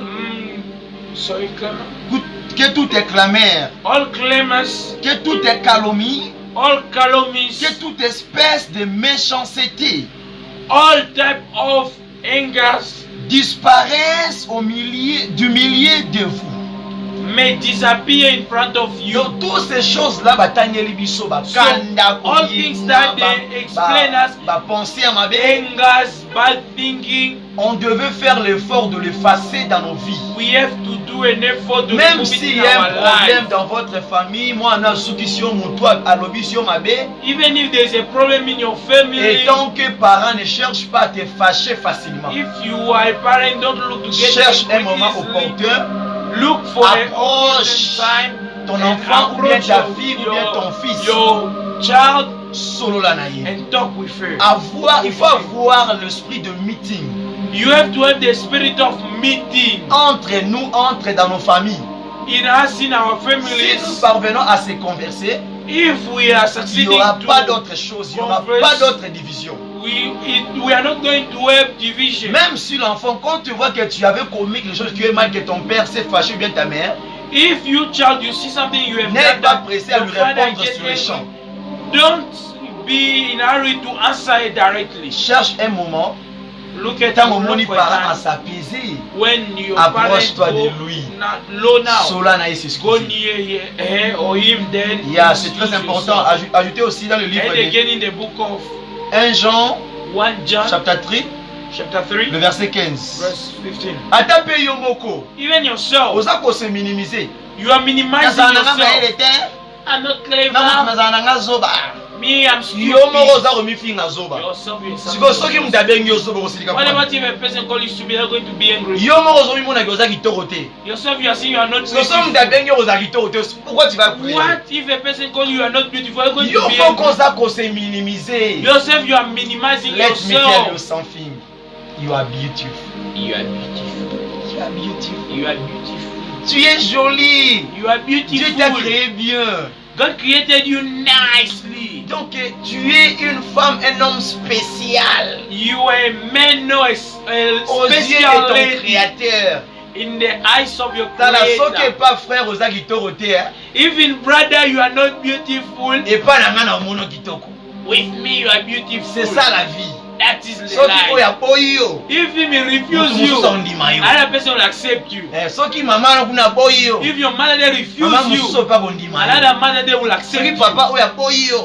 que toute clamère, all clamors, que toute calomnie, all calumnies, que toute espèce de méchanceté all type of angers disparaissent du milieu de vous. may disappear in front of you. Donc toutes ces choses-là, batangeli biso, So, all things that they explain us, penser à ma angers, bad thinking, on devait faire l'effort de l'effacer dans nos vies. we have to do an effort to Même remove s'il it y in a un our problème life. dans votre famille, moi, on a sous-question, mon toit, à l'obission, ma bé, Even if there's a problem in your family, et tant que parents ne cherchent pas à te fâcher facilement, if you are a parent, don't look to get cherche un angry moment easily. opportun, Look for an approche time ton and enfant ou bien approach ta fille ou bien ton fils, your child solo la naïe. and talk with her. Il faut avoir l'esprit de meeting You have to have the spirit of meeting entre nous, entre dans nos familles. in us, in our Si nous families. parvenons à se converser, If we are il n'y succeeding aura pas to d'autre chose, il n'y aura converse, pas d'autre division. we are not going to have division. Même si l'enfant, quand tu vois que tu avais commis quelque chose qui est mal, que ton père s'est fâché ou bien ta mère, If you child, you see something you have n'aie done pas that pressé à your lui father répondre get sur le champ. angry, don't be in a hurry to answer it directly. Cherche un moment, Look at tant au your moment look for parent à time. s'apaiser. When your parents Approche-toi go de lui. low now, Cela n'a go s'excuser. near her or him, then Yeah, c'est très excuse important. yourself. Ajoutez aussi dans le livre And de again in the book of 1 Jean, 1 John chapitre 3, chapter 3, le verset 15. verse 15. Atape yomoko. Even yourself, Oza ko se minimiser. you are minimizing yourself. I'm not clever. Me, I'm stupid. Yourself, you're soki mutu abengi yo sobo kosilika. What about if a person calls you stupid? You're going to be angry. Yourself, you are saying you are not beautiful. What if a person calls you are not beautiful? You're going to be angry. Yourself, you are minimizing yourself. Let me tell you something. You are beautiful. You are beautiful. You are beautiful. You are beautiful. Tu es jolie. You are beautiful. Dieu t'a créé bien. God created you nicely. Donc tu es une femme, un homme spécial. You are a man, no, a aux yeux de ton créateur. In the eyes of your creator. Pas frère aux even brother, you are not beautiful. Et pas na ngana mono kitoko. With me, you are beautiful. C'est ça la vie. That is the life. If he refuse you, another person will accept you. If your mother refuses you, another mother will accept you.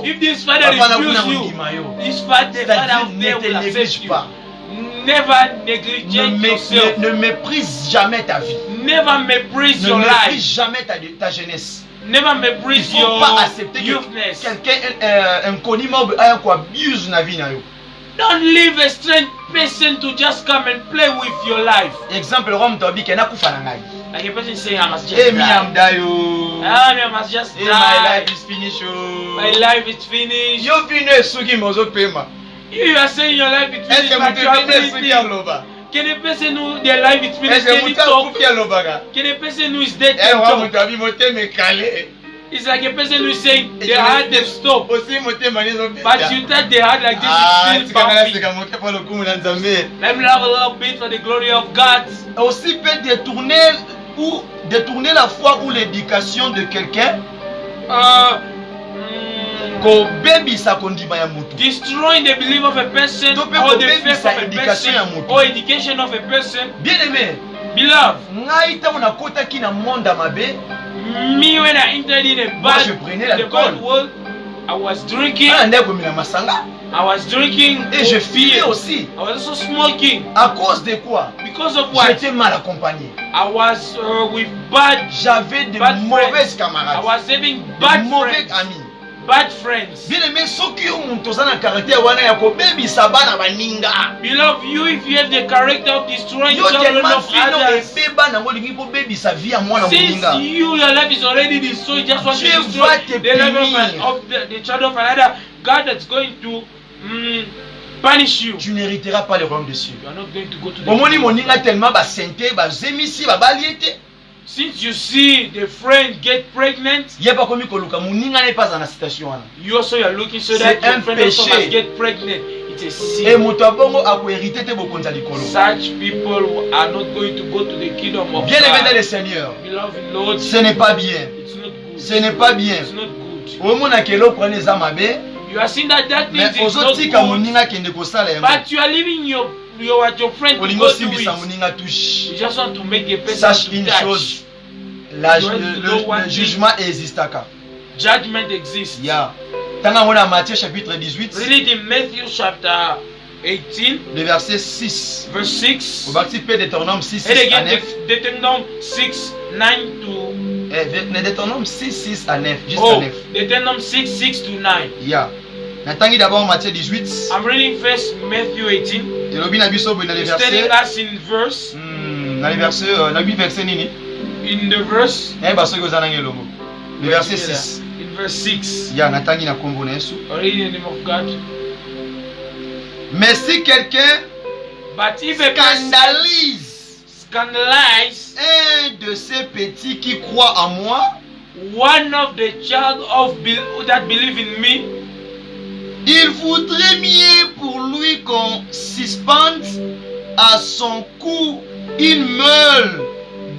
If this father refuses you, this father will accept you. Never negligent yourself. Ne méprise jamais ta vie. Never méprise your life. Ne méprise jamais ta jeunesse. Never méprise your youthness. Quelqu'un inconnu abuse na vie na yo. Don't leave a strange person to just come and play with your life. Exemple, Rome Tobi kena kufa na ngai. Like a person saying, I must just die. I must just die. My life is finished. My life is finished. You finish suki mozo pema. You are saying your life is finished, but you are breathing. Can a person who their life is finished can talk? Can a person who is dead can talk? It's like a person who is saying their heart they stop. But you touch their heart like this, it's still pumping. Let me have a little bit for the glory of God. Aussi peut détourner la foi ou l'éducation de quelqu'un. Destroying the belief of a person or the faith of a person or education of a person. Bien aimé, beloved, me when I entered in a bad world, I was drinking. I was drinking. Et je fumais aussi. I was also smoking. À cause de quoi? Because of what? J'étais mal accompagné. I was with bad. J'avais de mauvaises camarades. I was having bad mauvais amis. Bad friends. Bien aimé, soki omuntu na caractère wana ya kobebisa bana baninga. Beloved, you if you have the character of destroying children of others. Since you, your life is already destroyed, just want to destroy the life of the child of another. God is going to punish you. Tu n'hériteras pas le royaume des cieux. You are not going to go to the kingdom. Since you see the friend get pregnant, you also are looking so that your friend also must get pregnant. It's a sin. Such people are not going to go to the kingdom of God. Beloved Lord, ce n'est pas bien. It's not good. Ce n'est pas bien. It's not good. You are seeing that thing is not good, but you are leaving your friend to go to it. You just want to make a person to touch. Le jugement existe. Judgment exists. Yeah. Dans Matthieu chapitre 18. Read it in Matthew chapter 18. Le verset 6. Verse 6. On va participer Deutéronome 6, 6 à 9. Deutéronome 6, 9 to... Deutéronome 6, 6 à 9. Juste à 9. Deutéronome 6, 6 to 9. Yeah. N'attendez d'abord Matthieu 18. I'm reading first Matthew 18. It's telling us in verse. In the verse. Le verset 6. In verse 6. Yeah, n'attendez na kombo na Yesu. Read in the name of God. Mais si quelqu'un scandalise un de ces petits qui croient en moi, one of the child that believe in me, il voudrait mieux pour lui qu'on suspende à son cou une meule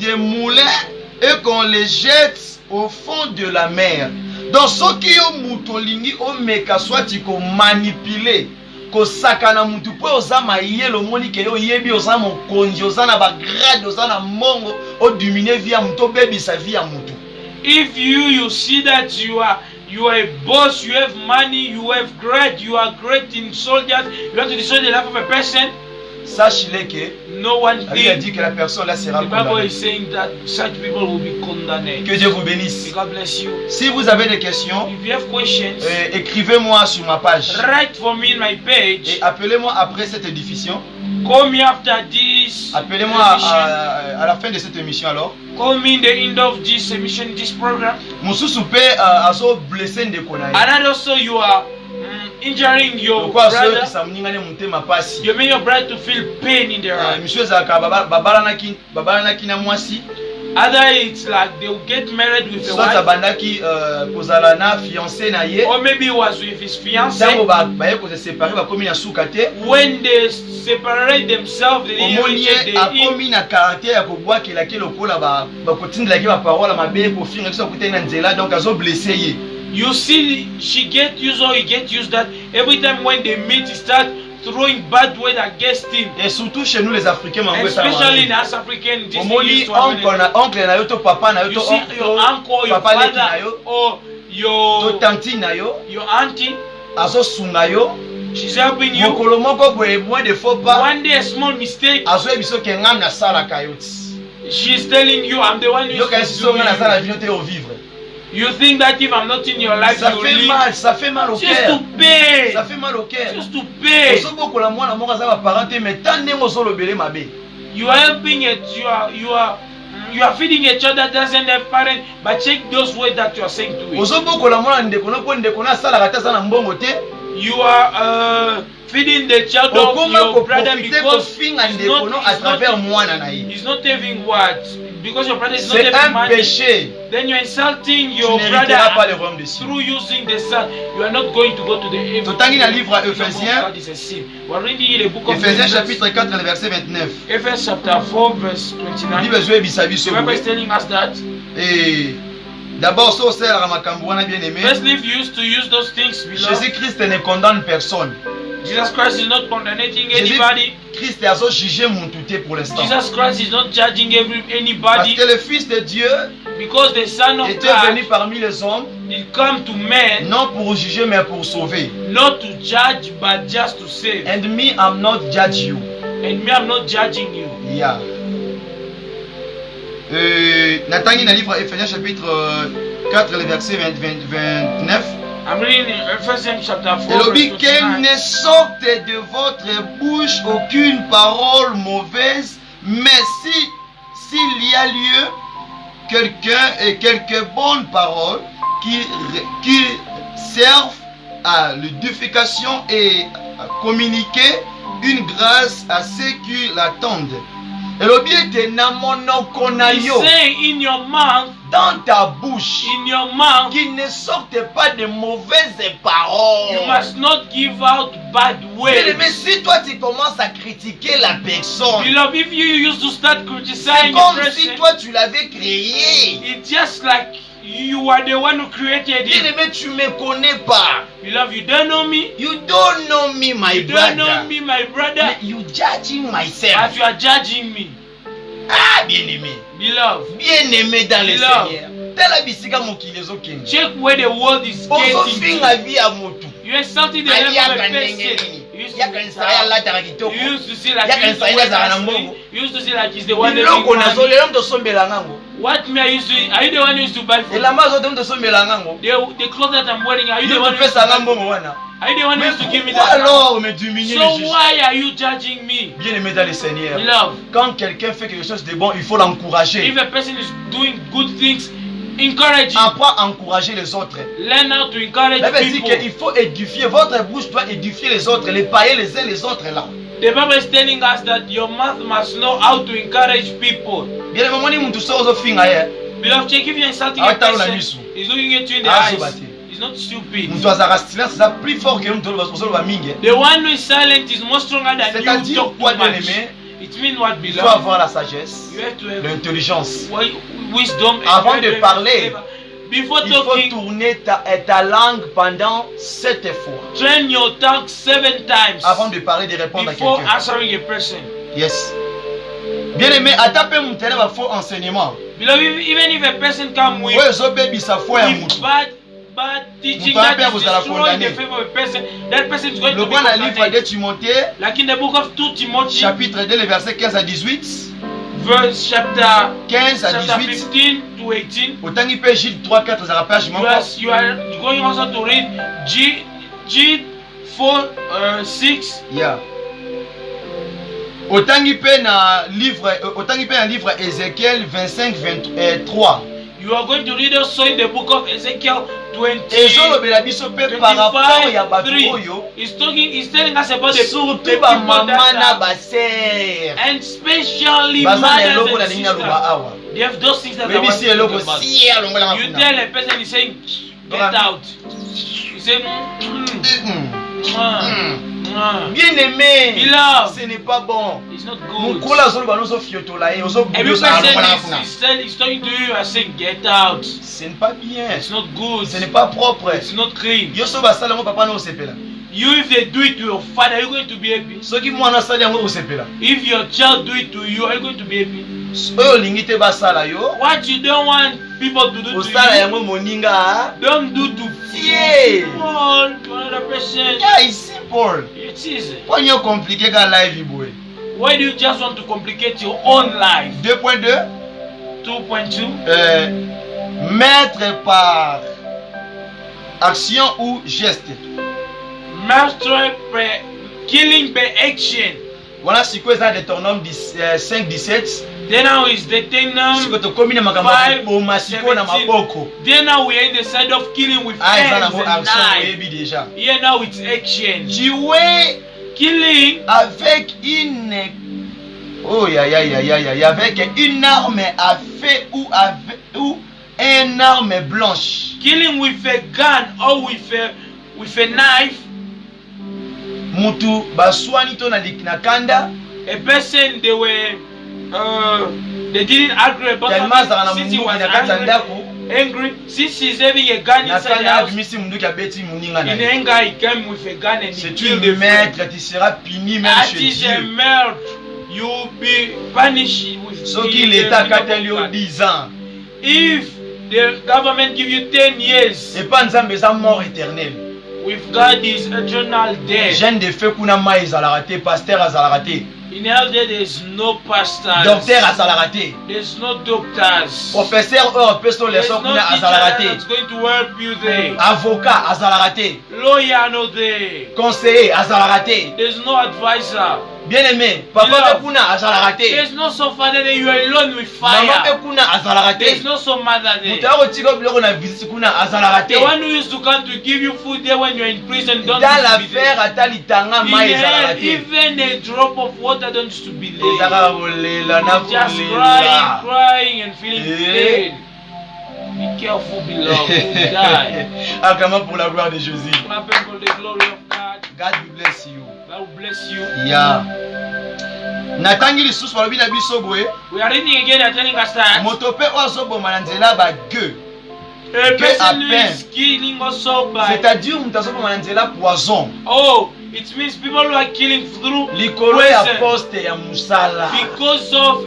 de moulin et qu'on les jette au fond de la mer. Dans ce qui est mutolingi o meka soit ko manipuler ko sakana mutu po ozama yelo moni ke yo yebi ozama konji ozana ba grade ozana mongo o dominer via muto baby sa via mutu. If you see that you are a boss, you have money, you have grade, you are great in soldiers, you want to destroy the life of a person, Sache-le que no one la Bible a thing. dit que la personne là sera The Bible condamnée. is saying that such people will be condemned. Que Dieu vous bénisse. God bless you. Si vous avez des questions, If you have questions, écrivez-moi sur ma page write for me in my page. et appelez-moi après cette édition. Call me after this. Appelez-moi à la fin de cette émission alors. Call me in the end of this emission, this program. Mosusu pe azo blessé ndeko na ye. And also you are injuring your Pourquoi ceux brother. qui samningane mutema pasi? You make your brother to feel pain in their heart. Monsieur Zaka babalanaki na mwasi. Either it's like they'll get married with a Soit wife, abandaki kozala na fiancé na ye. or maybe he was with his fiancée. Tango baye ko se séparer bakomi na suka te. When they separate themselves, they didn't Omoni check ye the in. akomi na caractère ya kobwakela ke lokola bakotindelaki baparole mabe kofinga biso kutaki na nzela donc azo blessé ye. You see, she get used or he get used that every time when they meet, he start throwing bad word against him. Et surtout chez nous les Africains, Especially in us African, this thing used to happen. oncle na yo to papa na yo You to see your uncle, your papa leki na father, yo or to tanti na yo your auntie, azo sunga yo she's helping you. mokolo moko boye moins de faux pas One day a small mistake, azo ebiso ke ngam na sala kayoti she's telling you, I'm the one who yo ka used si so to na do sala you. vivre te au vivre. You think that if I'm not in your life, Ça you fait leave. mal, ça fait mal au Just cœur. to pay. Ça fait mal au cœur. Just to pay. Ozo bokola mwana moko aza ba parenté mais tant ndenge ozo lobele mabe. You are helping it. You are feeding a child that doesn't have parents, but check those words that you are saying to it. Ozo bokola mwana ndeko no po ndeko na sala kata sana mbongo te. You are feeding the child of Okoma your ko brother profiter ko because finga ndeko no à travers mwana na ye. he's not having what? Because your brother is not C'est having un money. péché. Then you're insulting Tu your n'hériteras pas le brother royaume des cieux. through using the son. You are not going to go to the heaven. Totangi na livre à Éphésiens. That is a sin. We're reading in the book of Éphésiens Ephesians, chapitre 4 le verset 29. Ephesians chapter 4 verse Bible 29. zo ebisa biso The Bible boye. is telling us that Et d'abord so osalaka makambo wana bien aimé. firstly, if you used to use those things below, Jésus-Christ ne condamne personne. Jesus Christ is not condemning anybody. Jésus-Christ a jugé mutu te pour l'instant. Jesus Christ is not judging Parce anybody, que le Fils de Dieu because the Son of était God venu parmi les hommes, did come to men non pour juger mais pour sauver. not to judge but just to save. And me, I'm not judge you. And me, I'm not judging you. Yeah. Natangi na livre Éphésiens chapitre 4 le verset 29. I'm reading in Ephesians chapter 4 Et verse dit qu'il 29. ne sorte de votre bouche aucune parole mauvaise, mais s'il y a lieu, quelques bonnes paroles qui servent à l'édification et à communiquer une grâce à ceux qui l'attendent. Et le bien était na monoko na He's yo, saying in your mouth, dans ta bouche, in your mouth, qu'il ne sorte pas de mauvaises paroles. you must not give out bad Mais words. si toi tu commences à critiquer la personne, Beloved, if you used to start c'est criticizing a comme si person, toi tu l'avais créé. it's just like you are the one who created Bien it. aimé, tu me connais pas. Beloved, you don't know me. You don't know me, my You don't know brother. me, my brother. Mais you judging As myself. you are judging me. Ah, bien aimé. Beloved, Bien aimé dans le Beloved. Seigneur. Tala bisika mokili ezokende. check where the world is getting Ozofinga to. vie ya motu. You insulted the name of a Aliaka person. ndenge nini? You used Yaka nsaya to alataka kitoko. you used to see like Yaka he used to nsaya wear azala na nicely. mbongo. You used to see like he's the one that Biloko makes nazo money. lelo tosombela ngango. What me I used to? Are you the one who used to buy food? Elamba zote tosombela ngango. The clothes that I'm wearing, are you the Yo one who used to topesa buy ngambo food? wana. Are you the one who Mais used to give me pourquoi that? alors me diminuer So le juge? why are you judging me? Bien aimé dans le Seigneur. Beloved, Quand quelqu'un fait quelque chose de bon, il faut l'encourager. if a person is doing good things, encourage him. Apprends à encourager les autres. Learn how to encourage La Bible dit people. qu'il faut édifier. Votre bouche doit édifier les autres, les pailler les uns les autres là. The Bible is telling us that your mouth must know how to encourage people. Bien aimé, moni mtu so ozofinga ye. Beloved, check if you're insulting a Hata una person, misu. he's looking at you in the Ah, eyes. sobate. He's not stupid. Mtu azara silence ça plus fort que mtu ozoloba mingi. The one who is silent is more stronger than you C'est-à-dire talk quoi, too bien much. aimé? It means what, Il faut beloved? avoir la sagesse, You have to have l'intelligence. wisdom. and Avant you de have to have parler, flavor. Before Il faut talking, tourner ta langue pendant 7 fois. train your tongue 7 times Avant de parler, de répondre à before quelqu'un. answering a person. Yes. Bien aimé, atape mutele ba faux enseignement. Beloved, even if a person come with Ouais, zobebisa foi ya mutu. bad bad teaching that is destroying the favor of a person, that person is going to be condemned. Le livre de Timothée, like in the book of 2 Timothy, chapitre 2, les versets 15 à 18. Verse chapter 15 à 18. 15 to 18. Autant page Gilles 3, 4 à la page. You are going also to read G 4, 6. Yeah. Autant qu'il peut dans livre Ézéchiel 25, 23. You are going to read also in the book of Ezekiel 20. He's telling us about the people that are, and especially mothers and sisters. They have those things that they want to talk about. You tell a person, he's saying, get out. He's saying, bien aimé, beloved, ce n'est pas bon. It's not good. Every person is talking to you and saying, get out. Ce n'est pas bien. It's not good. Ce n'est pas propre. It's not clean. You, if they do it to your father, are you going to be happy? If your child do it to you, are you going to be happy? What you don't want people to do to you, don't do to people, to another person. Yeah, it's simple. It's easy. Why you complicate your life, boy? Why do you just want to complicate your own life? 2.2. 2.2. Mettre par action ou geste. Master killing by action. Voilà ce que ça Deutéronome 5:17. Then now is Deuteronomy 5:17. Then now we are in the side of killing with hands and knives. Here now it's action. Tuer, killing avec une avec une arme à feu ou une arme blanche. Killing with a gun or with a knife. Mutu baswani to na kanda. A person they didn't agree about it since he was angry. Since he's having a gun inside the house, in anger he came with a gun and he killed the man. Tu seras puni même That chez is Dieu. a murder. You will be punished with Ce qui l'État a 10 ans. If the government give you 10 years, et pas nzambe za mort éternelle. with God is eternal death. Jeune de feu kuna ma ezalaka pasteur azalaka te. In hell there is no pastors. Docteur azalaka te. There's no doctors. Professeur or pesto There's leso no kuna azalaka teacher te. that's going to help you there. Avocat azalaka te. Lawyer no there. Conseiller azalaka te. There's no advisor. Bien aimé, papa kuna azalaka te. There's no so father there. You are alone with fire. Maman kuna azalaka te. There's no so mother there. Mutaro tiko biloko na visite kuna azalaka te. The one who used to come to give you food there when you're in prison don't Dans used to be there. l'affaire atali tanga ma ezalaka te. Even a drop of water don't used to be there. Ezalaka bolela na Just bolela. crying and feeling pain. Be careful, beloved. You will die. Acclamons pour la gloire de Jésus. Clap for the glory of God. God will bless you. God will bless you. Yeah. Natangi lisusu balobi na biso boye. We are reading again and telling us that Moto pe ozoboma na nzela ba gueux. a person who peine. is killing also by C'est-à-dire mutu azoboma na nzela poison. it means people who are killing through Likolo ya poison poste ya musala. because of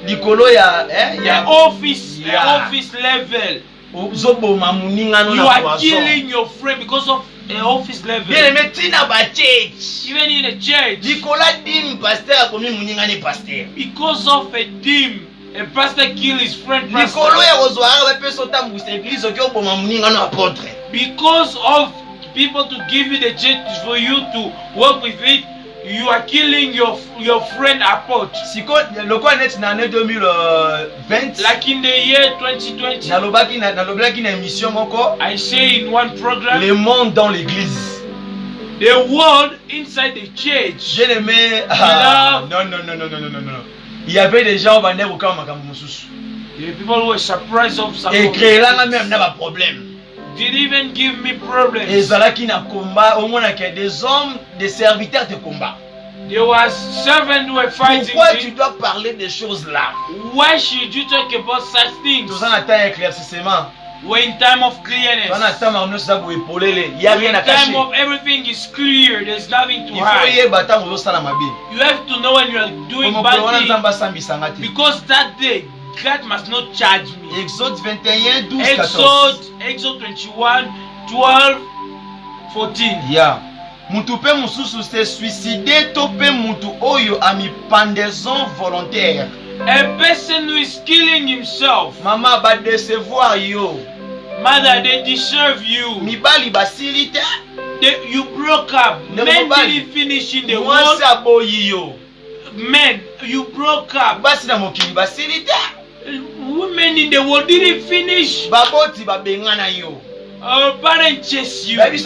Likolo ya ya office Yeah. office level. ozoboma muningano You na are poison. killing your friend because of office level. Bien aimé tina ba church. Even in a church, Likola dim pasteur akomi muningani pasteur. because of a dim, a pastor kill his friend pastor. Likolo ya kozwaka ba peso tambwisa église oki oboma muningano apôtre. Because of people to give you the church for you to work with it, you are killing your friend apart. Siko lokwa net na année 2020. Like in the year 2020, Nalobaki na émission moko. I say in one program, Le monde dans l'église. the world inside the church. Bien aimé. Non. Il y avait des gens au bandé au camp makambo mususu. The people who were surprised of some. Et créé là même n'a pas problème. Did even give me problems. Et zalaki na combat au moins que des hommes, des serviteurs de combat. There was servants who were fighting. Pourquoi tu dois parler des choses là? Why should you talk about such things? Tout ça n'a pas éclaircissement. We're in time of clearness. Tout ça n'a pas marno ça pour épauler. Il y a rien à In cacher. time of everything is clear. There's nothing to Il faut hide. y battre au sala mabe. You have to know when you are doing Comme bad pour things, nzamba sambisanga te. because that day God must not charge me. Exode 21, 12, 14. Exode 21, 12, 14. Yeah. Mutu pe mususu se suicider to pe mutu oyo ami pendaison volontaire. A person who is killing himself. Mama ba décevoir yo. Mother, they deserve you. Mibali basilite. You broke up. Men didn't finish in the world. Men, you broke up. Women in the world didn't finish. Parents chase you. Did they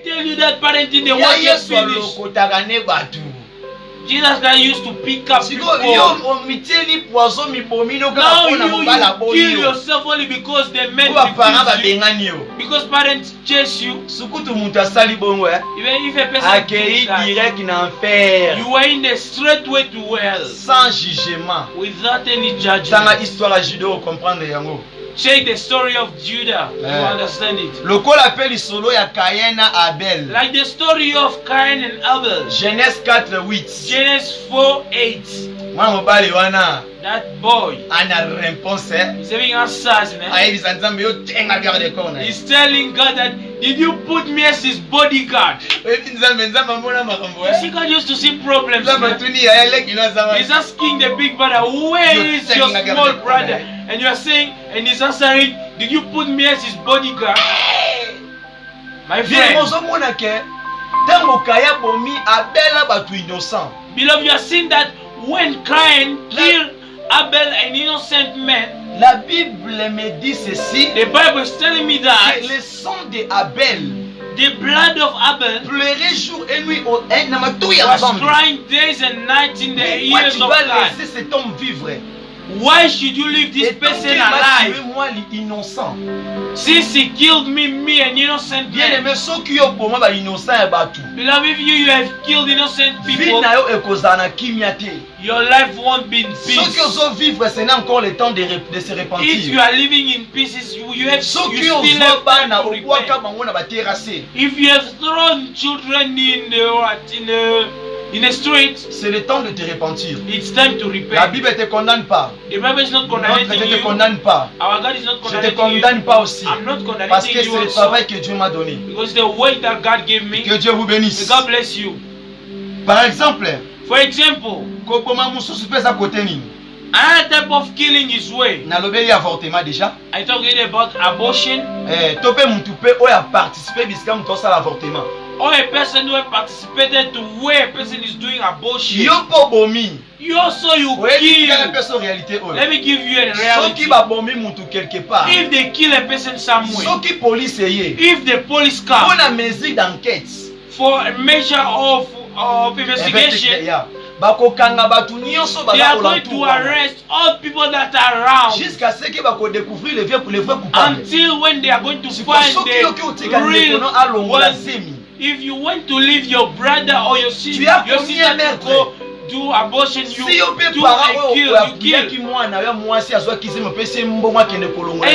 tell you that parents in the world just finished? Jesus Christ used to pick up people. Now you kill yourself only because the men refuse you. Because parents chase you. Even if a person that, you are in the straight way to hell. Sans jugement. Without any judgment. Check the story of Judah. You understand it. Like the story of Cain and Abel. Genèse 4:8. Genesis 4:8. That boy. He's having assassin. He's telling God that, did you put me as his bodyguard? You see, God used to see problems. He's asking the big brother, where is your small brother? And you are saying, and he's answering, did you put me as his bodyguard? My friend. Beloved, you are seeing that when Cain killed Abel, an innocent man, la Bible me dit ceci. The Bible is telling me that le sang de Abel, the blood of Abel, pleurait jour et nuit was crying days and nights in the ears of God. Cet homme vivre? Why should you leave this person alive? Since he killed me, an innocent man. Beloved, if you have killed innocent people, your life won't be in peace. If you are living in pieces, you still have time to repent. If you have thrown children in the street, c'est le temps de te repentir. It's time to repent. La Bible ne te condamne pas. The Bible is not condemning you. Ne te condamne pas. Our God is not condemning you. Je te condamne pas aussi. I'm not condemning parce que c'est you le travail que Dieu m'a donné. Because the way that God gave me. Que Dieu vous bénisse. God bless you. Par exemple, for example, another type of killing is way. Nalobeli avortement déjà. I talked about abortion. Topé mutupe o a participé bisika mutosa l'avortement. Or a person who has participated to where a person is doing abortion. Yo po bomi. You also you kill. Let me give you a reality. If they kill a person somewhere, if the police come for a measure of investigation, they are going to arrest all people that are around until when they are going to find the real ones. If you want to leave your brother or your sister to go do abortion, you do a kill, you kill. And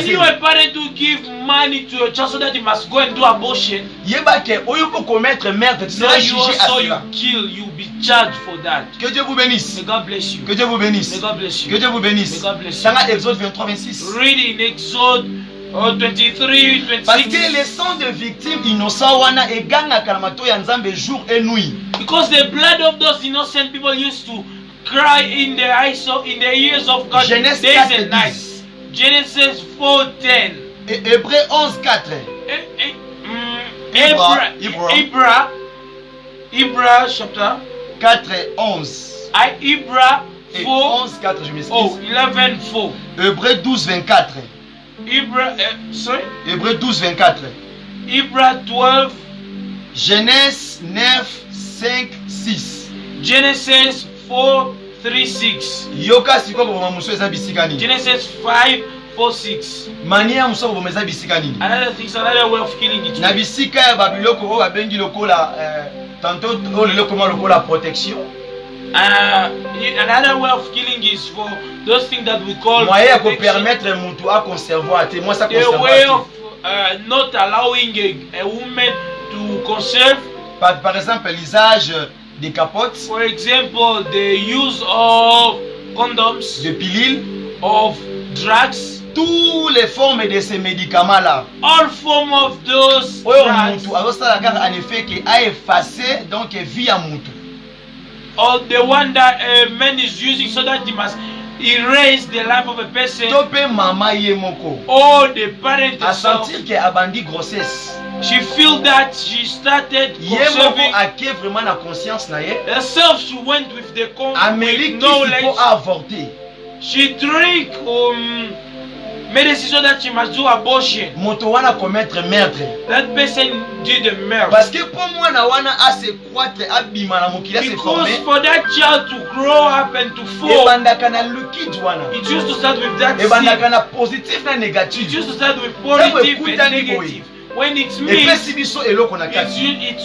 you are a parent to give money to your child so that he must go and do abortion. Now you also you kill, you be charged for that. Que Dieu vous bénisse. May God bless you. Que Dieu vous bénisse. May God bless you. Que Dieu vous bénisse. May God bless you. Dans Exode 23, 26. Read in Exode 23, 26. Parce que les sangs de victimes innocents wana eganga kalamato ya nzambe jour et nuit. Because the blood of those innocent people used to cry in the eyes of, in the ears of God Genèse days and nights. Genesis 4:10. Hébreux 11:4. Hebrew chapter 4:11. Hebrew 4 11:4, je m'excuse. Oh, 11:4. Hébreux 12:24. Hébreux 12:24. Hébreux 12. Genèse 9:5-6. Genesis 4:3-6. Yoka siko boma muso eza bisikani. Genesis 5:4-6. Mania muso boma eza bisikani. Another thing, another way of killing it. Na bisika ya babiloko o babengi lokola tantôt o leloko ma lokola protection. Another way of killing is for those things that we call moyen pour permettre mutu à conserver. Moi ça conserve. The way of not allowing a woman to conserve. Par exemple, l'usage des capotes. For example, the use of condoms, de pilules, of drugs, toutes les formes de ces médicaments-là. all form of those drugs, en effet, qui a effacé donc vie à Moutou. or the one that a man is using so that he must erase the life of a person, Topé maman yemoko. or the parent À herself. sentir qu'elle a bandi grossesse. She feel that she started Yemoko conserving a qui vraiment la conscience na ye. herself. She went with the Amérique with qui faut knowledge. avorter. She drink made a decision that she must do abortion. Moto wana commettre meurtre. That person did a murder. Parce que pour moi na wana a se croître abima na mokila se Because former. for that child to grow up and to Et fall, bandaka na liquide wana. it used to start with that Et bandaka seed. na positif na It négatif. used to start with positive and ekutani negative. When it's Et mixed, pesi biso eloko na it kati.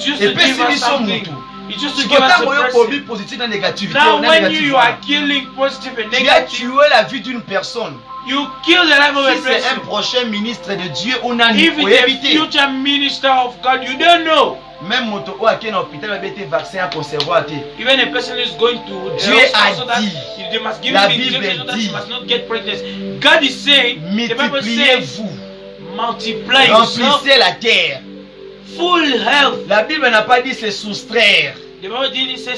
used Et to pesi give us biso something. mutu. It used to give us a Sikotango yo person. kobi positif na négativité. Now na when négatif you wana. are killing positive and Tu as negative, tué la vie d'une personne. you kill the life of a Si c'est un person. prochain ministre de Dieu, on a If faut it's a éviter. future minister of God, you don't know. Même moto o akena hôpital va être vaccin à conservoir te. Even a person is going to Dieu a so that dit, they must give la him Bible injection so that dit, he must not get pregnant. God is saying, the Bible says, multipliez-vous, multiply yourself, remplissez la terre. full health. La Bible n'a pas dit se soustraire. The Bible didn't say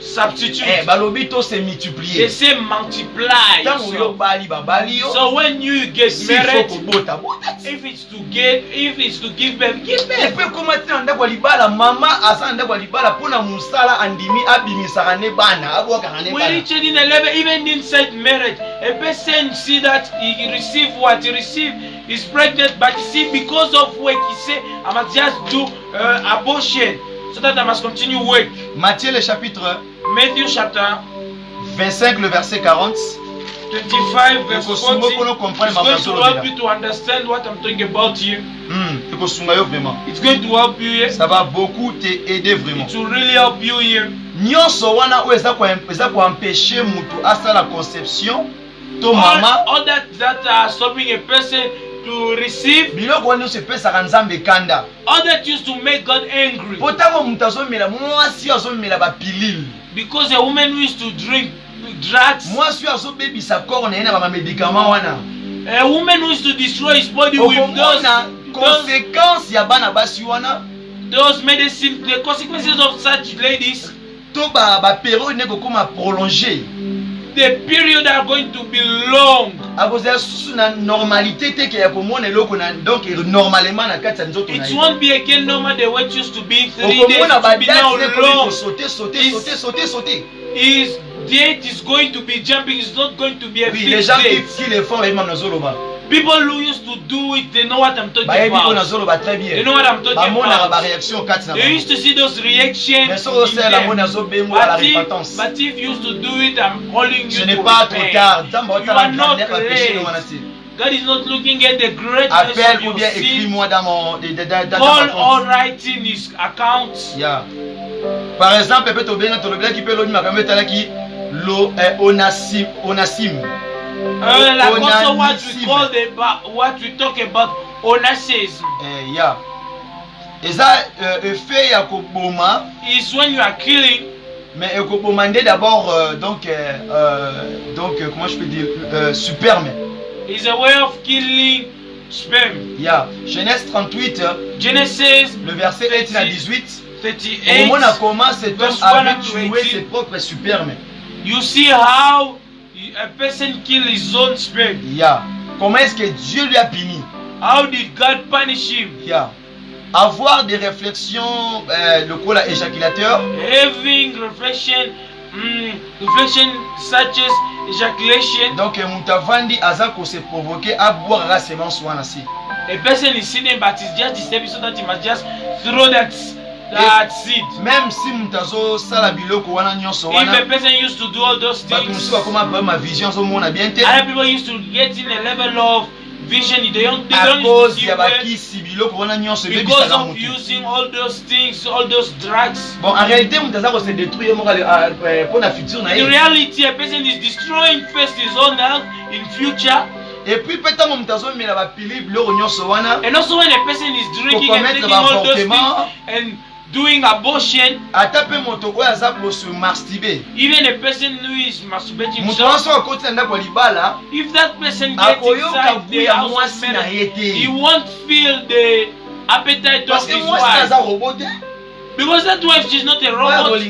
substitute. Balobi to se They multiplier. say multiply Tango yo yourself. bali babali yo. So when you get Si faut married, kobota bota. if it's to give birth, give Et birth. puis comment tu ndako ya libala mama asa ndako ya libala pona musala andimi abimisaka ne bana abwaka ne We bana. reach in a level, even inside marriage, a person see that he receive what he receive, is pregnant, but see because of work, he say, I must just do abortion so that I must continue work. Matthieu le chapitre Matthew chapter 25 le verset 40. 25 verse 40. Ekosunga kono comprendre It's going to mama help you to understand what I'm talking about here. Ekosunga yo vraiment. It's going to help you here. Ça va beaucoup t'aider vraiment. It will really help you here. Nyonso wana o eza ko empêcher mutu asa la conception to mama. All that are stopping a person to receive, Biloko wana se pesa nzambe kanda. all that used to make God angry. Potango mutu azomela mwasi azomela ba pilule. Because a woman who used to drink drugs, Mwasi azobebisa corps na ye na ba médicament wana. a woman who used to destroy his body with Okomona conséquence ya bana basi wana. those medicine, the consequences of such ladies, To ba période ne ko koma prolonger. the period are going to be long. Akoza susu na normalité te ke ya komona eloko na donc normalement na kati ya nzoto na It ye. won't be again normal the way it used to be 3 days. Okomona It ba will be now date ne long. ko sauter. His date is going to be jumping. It's not going to be a Oui, les fixed gens date. qui le font vraiment nazoloba. People who used to do it, they know what I'm talking Ba yebi ko about. nazoloba très They bien. know what I'm talking Ba mona ba about. réaction kati na. They used to see those reactions. Mais so c'est la mona zo bengo à la repentance. But if you used to do it, I'm calling you Ce to n'est pas trop repent. tard. Nzambe You are otala not grandeur ba péché late. no wana te. God is not looking at the greatness Appelle of ou your bien sin. écris-moi dans mon dans Call ma or compte. write in his account. Yeah. Par exemple, peut obenga to lobela ki pe lo makambe tala ki lo onasim. Like also what we Onanism. call what we talk about onasism Yeah. Eza effet ya koboma is when you are killing. mais ekoboma nde d'abord donc comment je peux dire superme. Is a way of killing sperm. Yeah. Genèse 38 Genesis le verset 18 à 18. 38. Au moment où comment cet homme verse 1 avait to tué 18. ses propres supermes. You see how a person kill his own sperm. Yeah. Comment est-ce que Dieu lui a puni? How did God punish him? Yeah. Avoir des réflexions, le col éjaculateur. Having reflection such as ejaculation. Donc, Moutavandi Azako s'est provoqué à boire la semence ou si. A person is sinning, but it's just disturbing so that he must just throw that seed. Même si Moutazo Salabiloko wana nyonso If wana. a person used to do all those Bah, things, ma vision so mona bien te. other people used to get in a level of vision. They don't À used cause to see ya well bakisi biloko wana nyonso because bebisaka of mutu. using all those things, all those drugs. Bon, en réalité, Moutazo se détruit pour la future na In ye. reality, a person is destroying first his own health in future, Et puis peut-être Moutazo mela ba pili biloko nyonso wana. and also when a person is drinking and commettre taking all those l'avortement. things and doing abortion, even a person who is masturbating if that person gets inside the house of marriage, he won't feel the appetite of his wife. Because that wife, she's not a robot.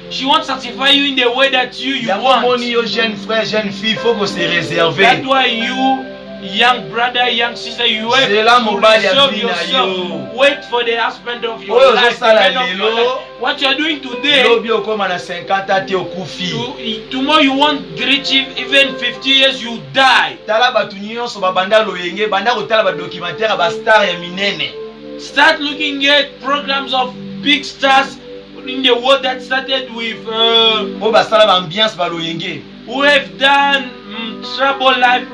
She won't satisfy you in the way that you want. That's why you, young brother, young sister, you have to reserve yourself. Wait for the husband of your life, the man of your life. What you are doing today, tomorrow you won't reach even 50 years, you die. Start looking at programs of big stars in the world that started with who have done trouble life.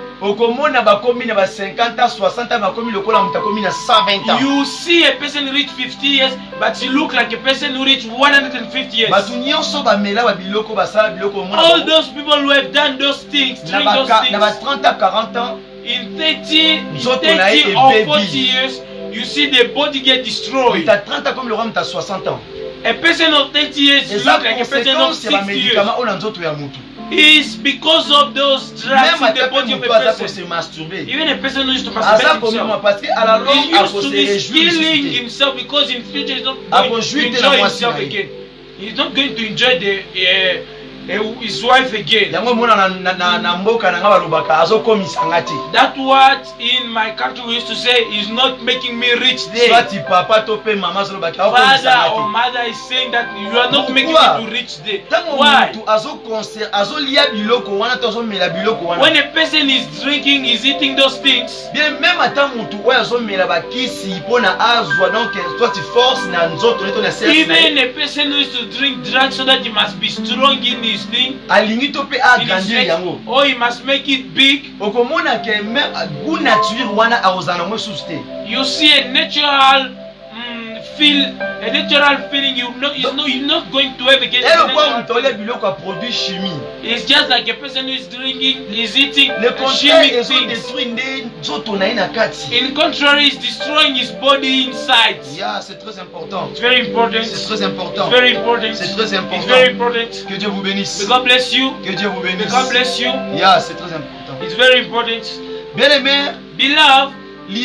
You see a person reach 50 years, but he look like a person who reached 150 years. All those people who have done those things, doing those things, in 30 or 40 years, you see the body get destroyed. A person of 30 years look like a person of 60 years. It's because of those drugs in the body of a person. Even a person who used to masturbate himself, he used to be killing himself because in future he's not going to enjoy himself again. He's not going to enjoy his wife again. That's what in my country we used to say is not making me rich there. Father or mother is saying that you are not making me to reach there. Why? When a person is drinking, is eating those things, even a person who used to drink drugs so that he must be strong in his thing, or he must make it big. You see a natural feeling you're not going to have again. It's just like a person who is drinking, is eating chemical things. In contrary, it's destroying his body inside. Yeah, c'est très important. It's very important. C'est très important. It's very important. C'est très important. It's very important. Que Dieu vous bénisse. May God bless you. Que Dieu vous bénisse. May God bless you. Yeah, c'est très important. It's very important. Bien aimé, beloved, the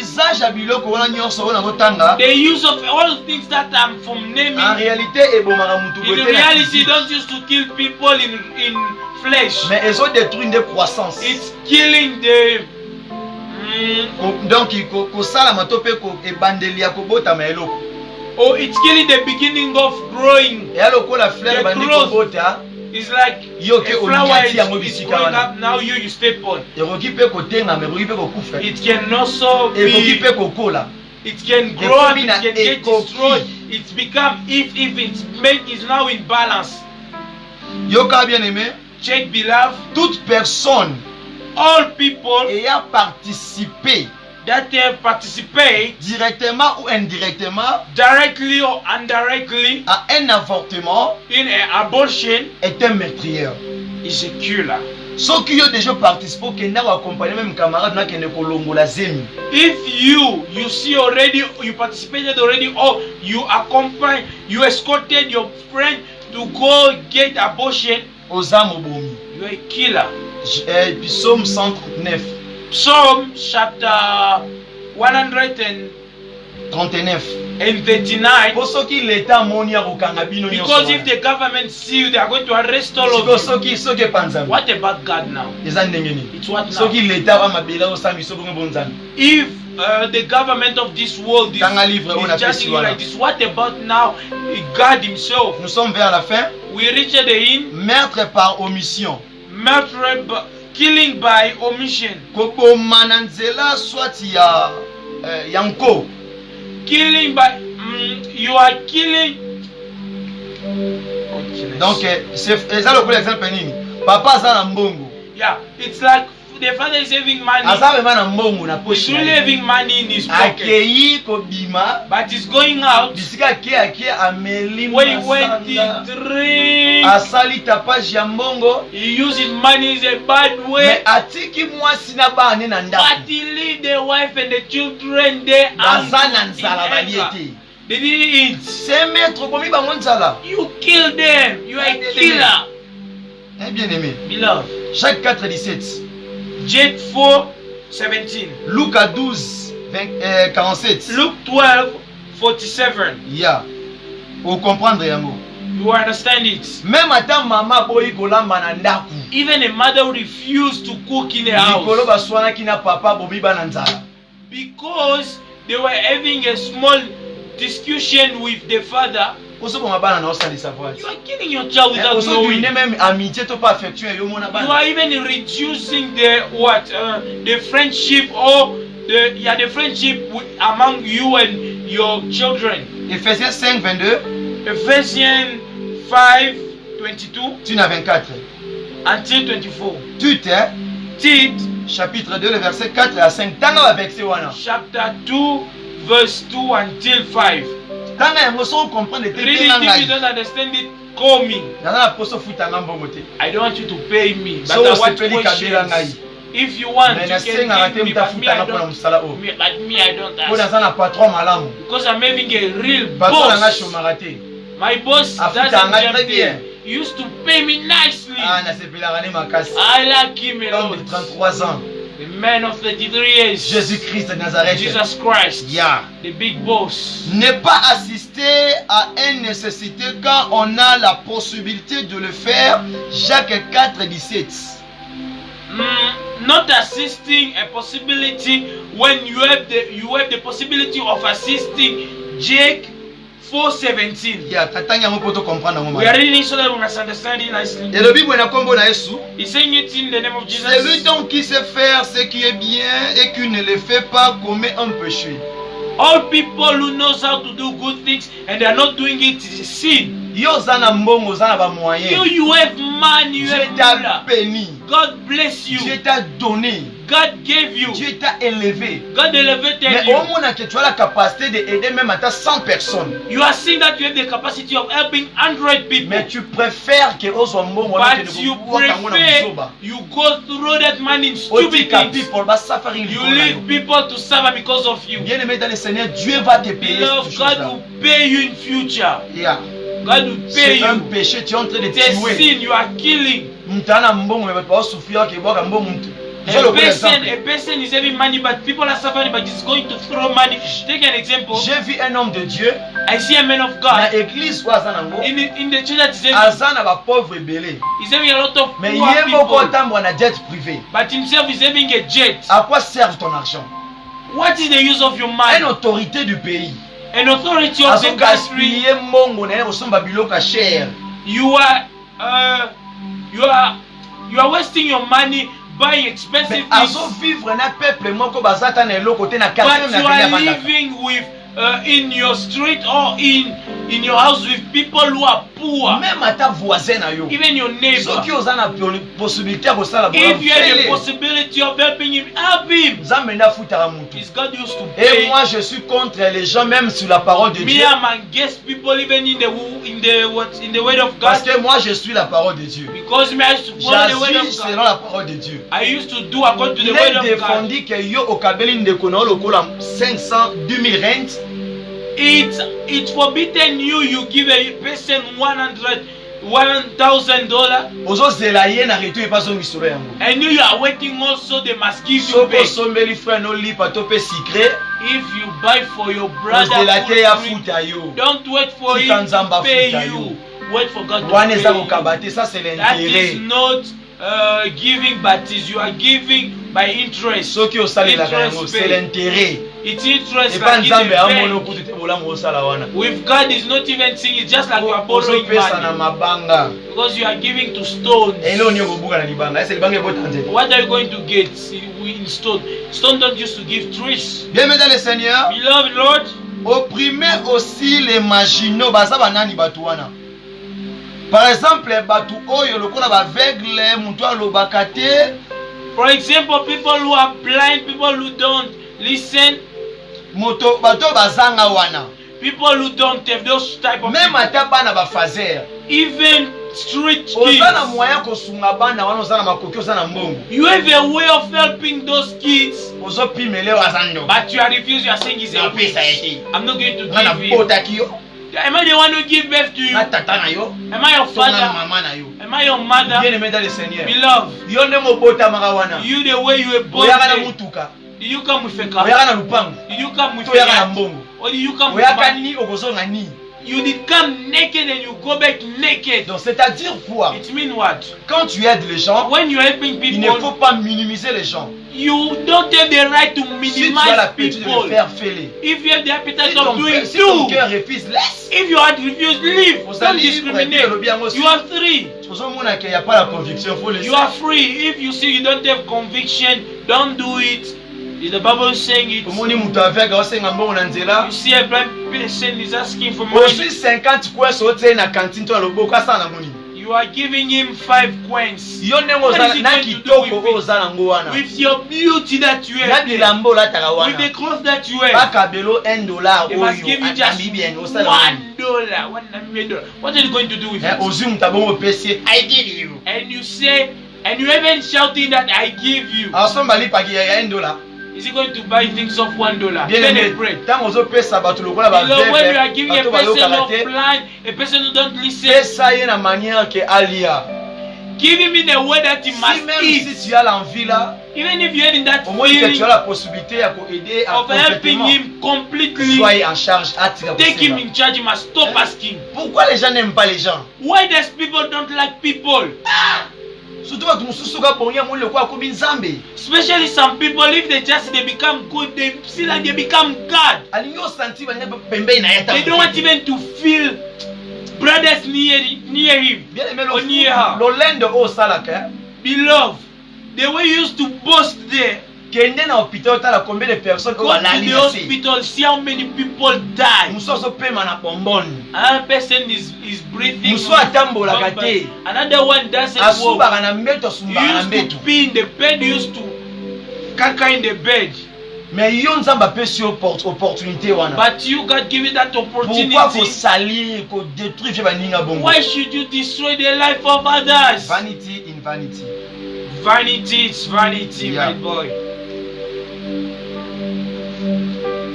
use of all things that I'm from naming, in reality, don't use to kill people in flesh. It's killing the it's killing the beginning of growing. The growth is like a flower is growing up, now you step on. It can also be, it can grow up, it can get destroyed. It's become, if it's now in balance. Check, beloved. Toute personne, all people ayant participé, that have participated directement ou indirectement, directly or indirectly, à un avortement, in an abortion, est un meurtrier. Is a killer. Ceux qui ont déjà participé, qui n'ont accompagné même camarade, qui ne kolongola zemi. If you see already, you participated already, or you accompany, you escorted your friend to go get abortion, you are a killer. Psaume 139. Psalm chapter 139 and 39. Because if the government see you, they are going to arrest all of you. What about God now? It's what now? If the government of this world is judging you like this, what about now God himself? We reach the end. Meurtre par omission. Killing by omission. Killing by you are killing. Donc c'est ça le exemple. Papa Zalambongo. Yeah, it's like the father is having money, he's really having money in his pocket, but he's going out. When he went to drink, he used his money in a bad way, but he leave the wife and the children there and they didn't eat. You kill them. You are a killer. Beloved. Jacques 4:17. Jacques 4:17. Luc 12:47. Luke 12:47. Yeah. Pour comprendre yango. You understand it? Même ata mama boyi kolamba na ndaku. Even a mother who refused to cook in the house. Likolo baswana kina papa bobi bananzala. Because they were having a small discussion with the father. You are killing your child without knowing. You are even reducing the friendship or the friendship among you and your children. Ephésiens 5:22. Ephesians 5:22 until 24. Tite chapitre 2 le verset 4 à 5. Chapter 2 verse 2 until 5. Read it if you don't understand it. Call me. I don't want you to pay me, but I want questions. If you want, you can give me, but me I don't ask. Because I'm having a real boss. My boss doesn't jump there. He used to pay me nicely. I like him a lot. The man of 33 years. Jésus-Christ de Nazareth. Jesus Christ. Yeah. The big boss. Ne pas assister à une nécessité quand on a la possibilité de le faire. Jacques 4:17. Not assisting a possibility when you have the possibility of assisting. Jacques 4:17. Yeah, we are reading so that we must understand it nicely. He's saying it in the name of Jesus. Celui donc qui sait faire ce qui est bien et qui ne le fait pas commet un péché. All people who knows how to do good things and they are not doing it is a sin. You have money, you have money. God bless you. Dieu t'a donné. God gave you. Dieu t'a élevé. God elevated mais you. au moment que tu as la capacité d'aider même à 100 personnes. You are seeing that you have the capacity of helping 100 people. Mais tu préfères que aux hommes but you prefer you go through that money in stupid things. You leave people to suffer because of you. Bien aimé dans le Seigneur, Dieu va te payer. God will pay you in future. Yeah. God will pay you. C'est un péché, tu es en train de tuer. It's a sin, you are killing. A person is having money, but people are suffering, but he's going to throw money. Take an example. J'ai vu un homme de Dieu. I see a man of God. In the church that he's having a lot of poor people. But himself is having a jet. À quoi sert ton argent? What is the use of your money? Une autorité du pays. An authority of the country. You are wasting your money buying expensive things. But you are living with in your street or in your house with people who are poor. Even your neighbor. If you have the possibility of helping him, help him. Is God used to pay? Et moi je suis contre les gens même sur la parole de Dieu. Me am against people even in the word of God. Parce que moi je suis la parole de Dieu. Because me I used to follow the word of God. Selon la parole de Dieu. I used to do according to the word of God. Il est défendu que yo au Kabeli ndekono lokola 500 2000 rentes. It's forbidden you give a person $1,000. And you are waiting also they must give you back. If you buy for your brother, don't wait for him to pay you. Wait for God to pay you. That is not giving, but you are giving by interest. C'est l'intérêt. It's interest by giving back. With God is not even seeing, it's just like you are borrowing money. Because you are giving to stones. What are you going to get in stone? Stone don't used to give trees. Beloved Lord, opprimez aussi les marginaux. Par exemple, batu oyo lokola ba aveugle, mutu alobaka te, For example, people who are blind, people who don't listen, moto bato bazanga wana, people who don't have those type of même people. ata bana ba fazer, Even street ozana kids. moyen kosunga bana wana, ozana makoki, ozana mbongo, You have a way of helping those kids, ozo pimele wazando, but you are refused. You are saying he's a Na witch. pesa eti. I'm not going to ngana give you. bota kiyo, Am I the one who give birth to you? na tata na yo, Am I your tonga father? mama na yo. Am I your mother? Bien aimé dans le Seigneur, Beloved, yo nde mobota maka wana, you the way you were born. oyaka na there. mutuka, Did you come with a car? oyaka na lupango, Did you come with to a oyaka na yacht? mbongo, Or did you come with oyaka money? ni okozonga ni. You did come naked and you go back naked. Donc c'est-à-dire quoi? It means what? Quand tu aides les gens, When you're helping il ne faut people, pas minimiser les gens. you don't have the right to Si tu as minimize l'appétit de people. le faire, fais-les. If you have the appetite Si of ton, doing si ton two, cœur refuse, laisse. if you had refused, leave. Vous Don't allez libre, et puis le discriminate. bien aussi. You are free. Il n'y a pas la conviction, il faut laisser. You are free. If you see you don't have conviction, don't do it. The Bible is saying it. Omoni mutu avec aosenga mbongo na nzela. You see a blind person is asking for Ozwi money. 50 coins otie na cantine to na loboko asa na moni. You are giving him 5 coins. Yo ndenge What ozala is he na going to do kitoko with oyo it? oza nango wana. With your beauty that you Na have, bilamba olataka with the wana. clothes that you have, Baka belo $1 they must give you oyo just Namibian osala nani. $1. $1. What are you going to do with it? Ozwi mutu abongo opesi, I give you. And you say, and you even shouting that I give you. Asomba lipaki ya $1. Is he going to buy things of $1? Bien Then aimé, a bread. ntango ozopesa bato lokola ba Beloved, when you are veve, giving a bato person bayokaka of te, blind, a person who don't listen, pesa ye na manière que alia. give him in a way that he Si must même eat. si tu as l'envie là, Even if you're in that au moins que tu feeling as la possibilité à aider à of helping complètement. him completely, Soyez en charge, attirez take him in charge. You must stop asking. Pourquoi les gens n'aiment pas les gens? Why does people don't like people? Surtout bato mosusu ka pongia moni lokwa akomi nzambe. Especially some people, if they become good, they feel like they become God. Alingi osanti banya pembeni na yeta. They don't want even to feel brothers near him Bien aimé or near her. lolendo o salaka. Beloved, the way you used to boast there, Kende na hôpital tala combien de personnes go ko to balali the na se. hospital, see how many people die. Musoso pema na pomboni. Another person is breathing. Muso atambolaka te. Another one doesn't walk. Asubaka na mbeto, asumbaka You na used to mbeto. pee in the bed, you used to kaka in the bed. Mais yo nzambe apesi yo opportunité wana. But you got given that opportunity. Pourquoi ko salir, ko détruire baninga bongo? Why should you destroy the life of others? Vanity in vanity. Vanity is vanity, Yeah. my boy.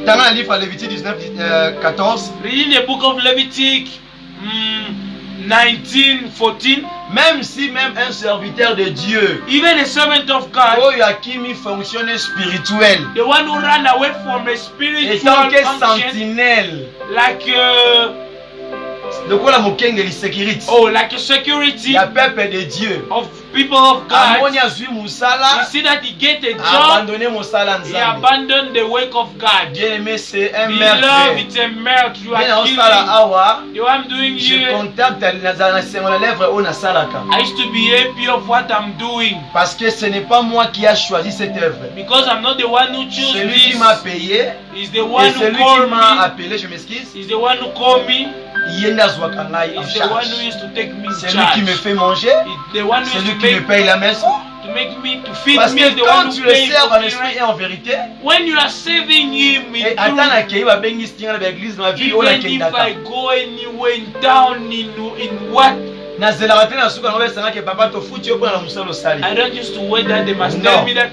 Dans le livre Lévitique 19, 14, Reading the book of Leviticus 19:14. même si même un serviteur de Dieu, Even a servant of God, oyo akimi fonctionner spirituel, the one who ran away from a et spiritual tant que function, sentinelle, like lokola mokengeli sécurité, like a security ya peuple de Dieu, of people of God. amoni azwi You musala, see that he get a job, abandonné musala he nzambe. abandoned the work of God. Bien aimé, c'est un Beloved, meurtre. it's a meurtre. You Bien are osala killing. awa, The one I'm doing je here, contacte na sengo na lèvre oyo nasalaka. I used to be happy of what I'm doing Parce que ce n'est pas moi qui a choisi cette œuvre. because I'm not the one who chose Celui qui this. m'a payé He's the one et who celui qui called m'a me. appelé, je m'excuse, He's the one who called me. ye nde azwaka ngai en He's the one charge. who used to take me in C'est lui qui me charge. fait manger, He's the one who c'est used lui to qui me make paye la maison. to feed Parce me. que Is the quand one tu who le pays sers for en me. esprit et en vérité, When you are serving him in et ata truth, nakei babengi stinga na baeglise na vie oyo even if I nakendaka. go anywhere in town in what, nazelaka te na suka nango besangaki papa tofuti yo mpona na mosala osali. I don't used to wait that they must No. tell me that,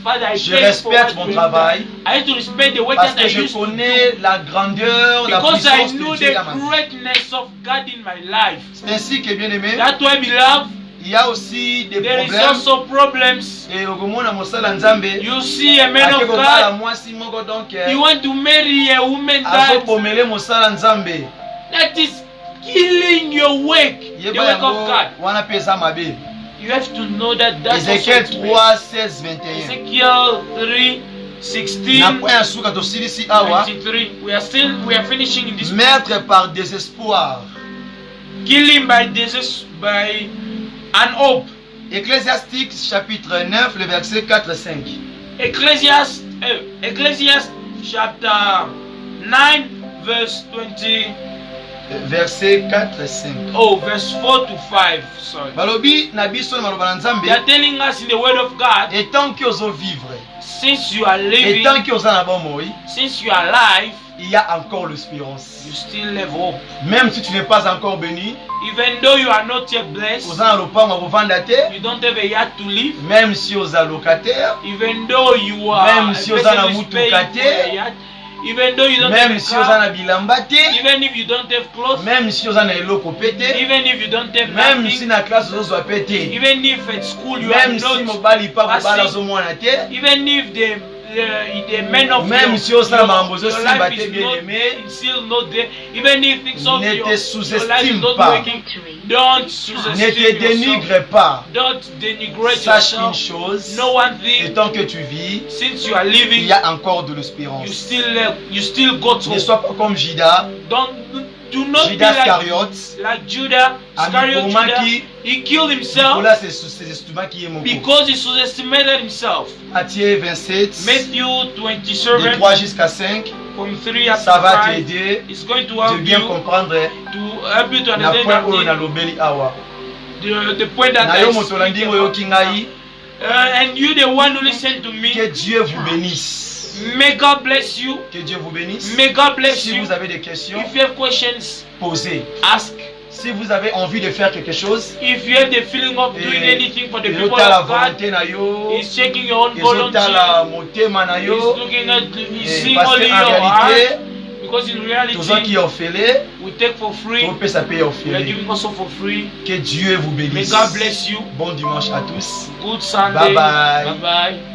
Father, I Je thank you for respecte what mon you have done. travail I have to respect the work parce that I que je used to do. connais la grandeur, la Because I puissance know de Dieu the dans ma vie. greatness of God in my life. C'est ainsi que, bien aimé, That's why, beloved, il y a aussi des there is problèmes. also problems. Et okomona mosala nzambe You see a man ake of kobala God, mwasi moko donc you want to marry a woman that azopomele mosala nzambe is killing your work, the yeba work of yango God. wana mpe eza mabe. You have to know that that's Ézéchiel also 3, 16, 21. Ezekiel 3, 16, na point ya suka tosilisi awa 23. We are finishing in this. meurtre par désespoir. Killing by an hope. Ecclésiastique chapitre 9 le verset 4 et 5. Ecclesiastes chapter 9 verse 20 Versets 4 et 5. Oh, verse 4 to 5. Sorry. Balobi na biso na maloba na Nzambe. They are telling us in the word of God. Et tant que ozo vivre. Since you are living. Et tant que ozo na bomoi. Since you are alive. Il y a encore l'espérance. You still have hope. Même si tu n'es pas encore béni. Even though you are not yet blessed. Ozo na lopango kovanda te. You don't have a yard to live. Même si ozo locataire. Even though you are. Même si ozo na mutuka te. Even though you don't même have si a car, oza na bilamba te, even if you don't have clothes, même si oza na eloko pe te, even if you don't have même nothing, si na classe ozozwa pe te, even if at school you même are si not mobali pa kobala passing, ozomwana te, even if the men of même si osala makambo your ozosimba life te is bien not, aimé, still not there, even if things of ne your te life is sous-estime not pas, working, don't ne sous-estime te yourself. dénigre pas. Don't denigrate Sache une yourself. chose, Know one thing. et tant que tu vis, Since you are il living, y a encore de l'espérance. you still got Ne hope. sois pas comme Judas, Do not Judas be like Iscariot, Judah. Iscariot Judah. Amipomaki, He killed himself Nicolas c'est sous-estimé qui est mon because he sous-estimated himself. Matthieu 27, Matthew de 27 3 jusqu'à 5, from 3 up ça to va 5 t'aider is going to de help bien you comprendre to na point oyo understand nalobeli awa. the point that Na I yo moto landi speak oyoki ngai, and you the one who listen to me. que Dieu vous bénisse. May God bless you. Que Dieu vous bénisse. May God bless Si you. vous avez des questions, If you have questions, posez. ask. Si vous avez envie de faire quelque chose, If you have the feeling of doing anything for the people ezotala of God, volonté na yo, He's checking your own ezotala volunteer. motema na He's yo, looking at, he's seeing parce only que your en heart. réalité, Because in tozwaki reality, orphelin, we take for free. topesa pe We are orphelin. giving also for free. Que Dieu vous May bénisse. God bless you. Bon dimanche à tous. Good Sunday. Bye bye. Bye bye.